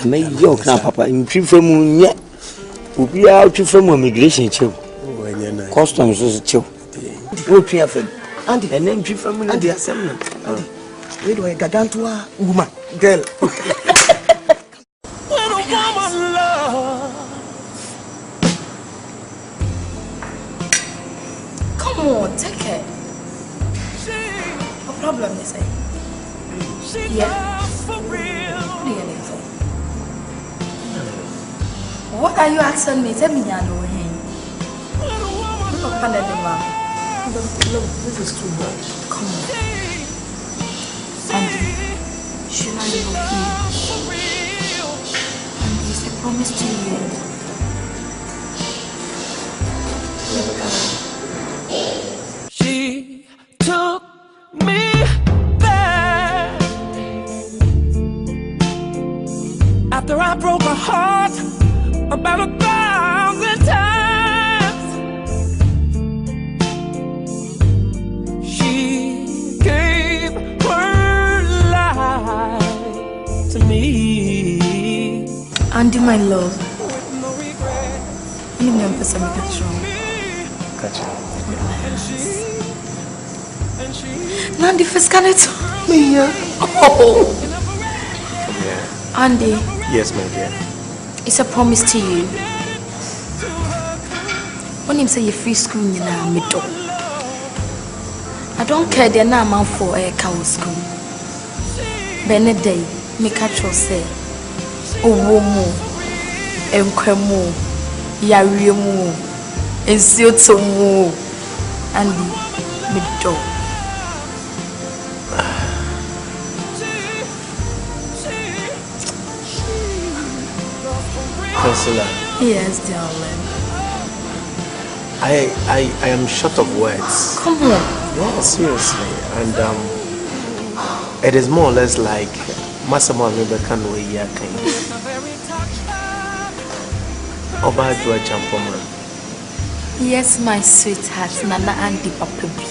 me yo kan papa in prefer mu nye obi a prefer mu immigration chew customs so chew o twa fa and and then prefer mu na de asem na we do gagantua woman girl when a woman love. Come on, take it. What problem is it? Yeah. What are you asking me? Tell me, I know him. Look, this is too much. Come on. Andy, should I help you? Andy, I promise to you. She took me there after I broke her heart about 1,000 times. She gave her life to me. Andy, my love. You know I'm saying Gotcha. Nandi first can it? Yeah. Oh. Yeah. Andy. Yes, my dear. It's a promise to you. When you say you're free school, you know, middle. I don't care the amount for a cow school. Benedict, me catch you say, oh, woman, and cremo, yarimu, and siltomo, and middle. Priscilla. Yes, darling. I am short of words. Come on. Yeah, seriously. And it is more or less like Masama Rebecca Noya kind. Oba Dua Champoman. Yes, my sweetheart, Nana Andy Papubi.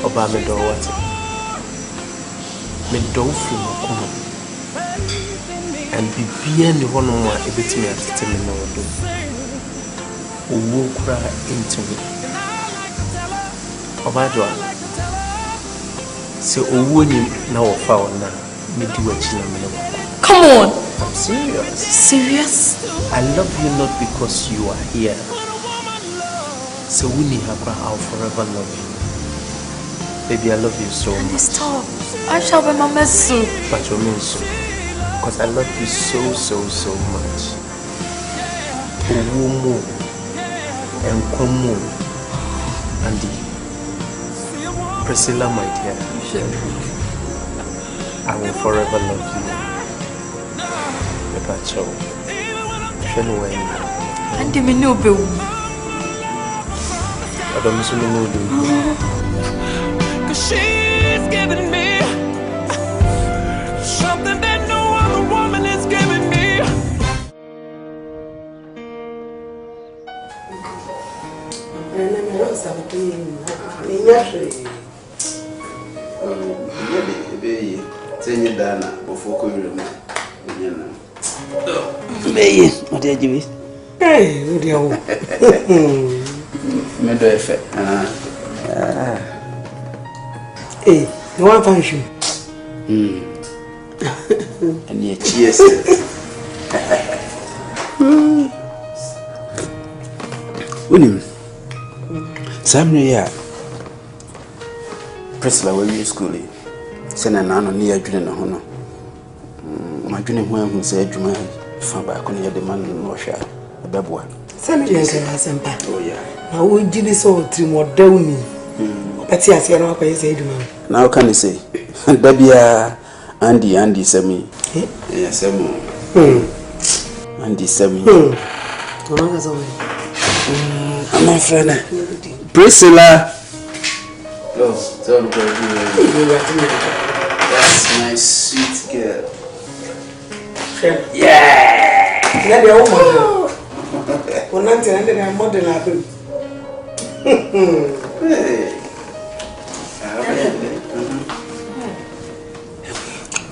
Oba Medo what? Medo Fumo. And be beyond one more a bit me at the no who will cry into me. Obadwa. So, when you now found now, me do a china. Come on! I'm serious. Serious? I love you not because you are here. So, when you have I'll forever love you. Baby, I love you so much. Stop. I shall be my mess. But you mean so. Because I love you so much. Owomo and Komo and Priscilla, my dear. I will forever love you. Epacho. Shenwe. And me no be. I don't miss you no do. Cause she's giving me something that no other woman is giving me. Hey, what did you Hey, what do you want? Hey, you want to find you? And yet, cheers. William, Samuel, Priscilla, where you school? Send an anno near Julian Honor. My junior who said, You may find back on your demand in Russia, a baboon. Samuel, Sempa. Oh, yeah. Now, we did this all 3 more downy. But yes, I know what I said. Now, can you say, Babia Andy Semi? Yes, Andy Semi. My friend, Priscilla. Oh, that's my sweet girl. Yeah. Now they're all model. One night and then I'm model.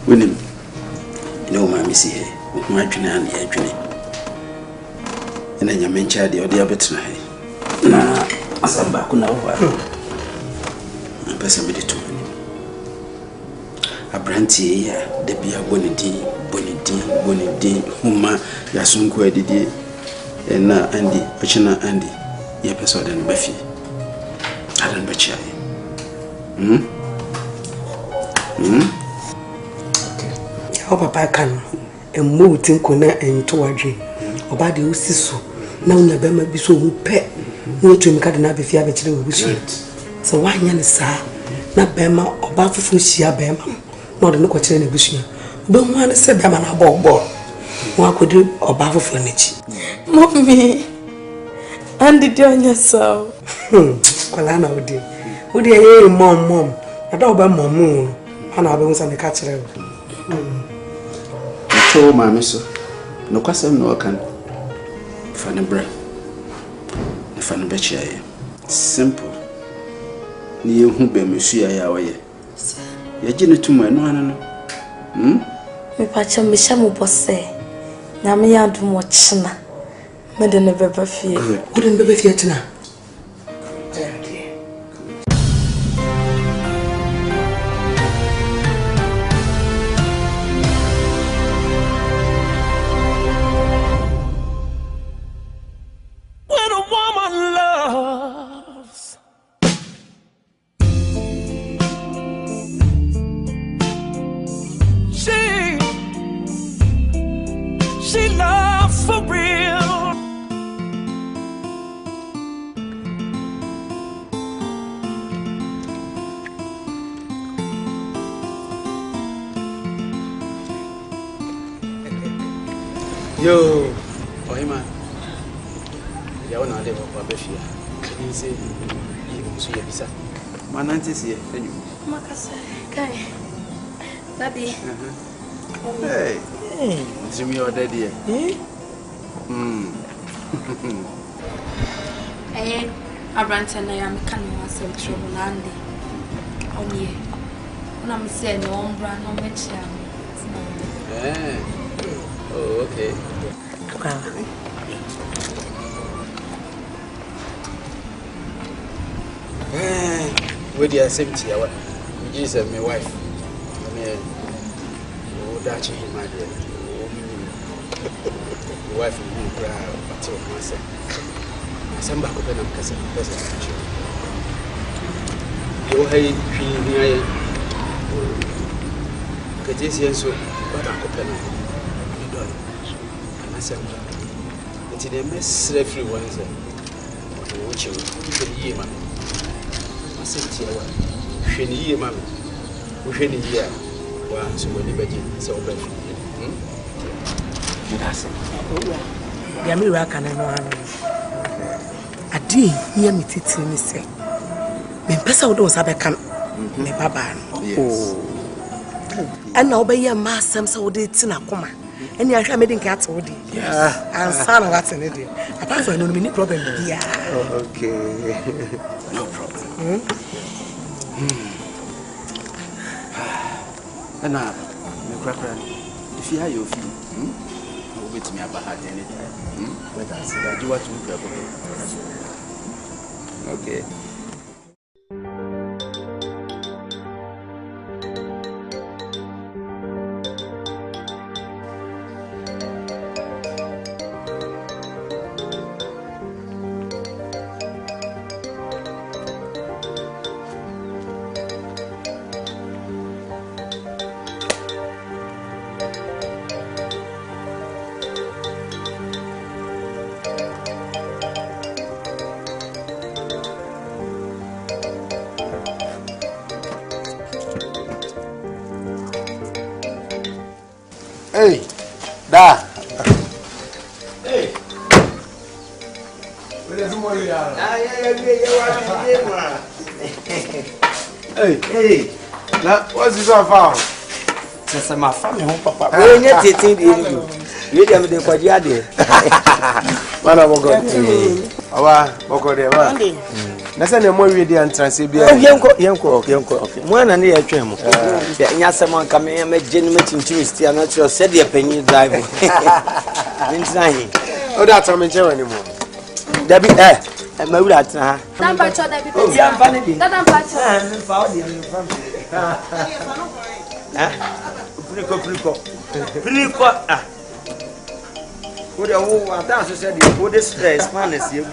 William, you know my missy here. My junior and the junior. And then you mentioned the other bit now. Nah, I'm back now. I'm passing with the 2. A brandy, the beer bonity, Huma, Yasunko, Didi, and now Andy, Ochina Andy, your person and Buffy. I don't bet you. How Papa can and move Tinkuna and Towaji. About the Usisu. Now, Nabema be so pet. No to me, Cadena, if you have a child with you. So, why, Yan, sir? Not Bema or Bafushia Bema, not a look at any bush. But one said Bema about board. One could do or Bafu furniture. Mommy, And did you so? Kolana odi. Odi e mom. Ada oba mom. Ana abe unsa ne ka kire. So mama so. No kwasem no kan. Fane bra. Ne fane bechia ye. Simple. Ni ehu be mesua ya woye. Ye gine tuma no ana no. Me pacha me sha mo bose. Na me ya dum wo china. Me de ne beba fie. Wo de ne beba fie china. When a woman loves, she loves for real. Yo, Ohima. Ya wana ade kwa befia. Ni se yi musu ye bisa. Manante se enyu. Makasa. Kai. Daddy. Hey. Jimmy your daddy. Abranta na ya meka no asem trouble na ande. Onye. Una me say no ombra no mechia. Oh, okay. Where do you same tea? What? You just my wife. I mean, oh, that's my dear. Your wife will be proud of myself. I send back up and I'm casting the best. You hate me. Get this here so, but I'm open. It's in a mess everyone is watching the man. I said to you, Shenny, mammy, within a year, once when you begin so bad. Yami Rakan and a day hear me teaching me say, when Pessa would also have a can, me baba. And now by your master, so did Tinakoma. And you made in cats all day. And son of what's an idiot. Apart from no problem. Okay. No problem. And now, if you have your fee, you will wait me about anytime. But I said, I do what you okay. Hey, da. Hey. Where's more you are? Hey. Now, what's this all about? Since my family home, Papa. When you're taking you have the Quadia. Man of God. Our Boko de. Nasa ne mo wi di antrance bia. Yenko. Mo na ne ya twem. Nya sama ka me gene me tinchiristi ana cho said the penny drive. Ntina. O da ta me nche wani mo. Dabi ma wura tena. Number cho Dabi. O ya mfa ne di. That pacho. Mfa o di mfa. Priko. Wo de wo ata so said the oldest man is you.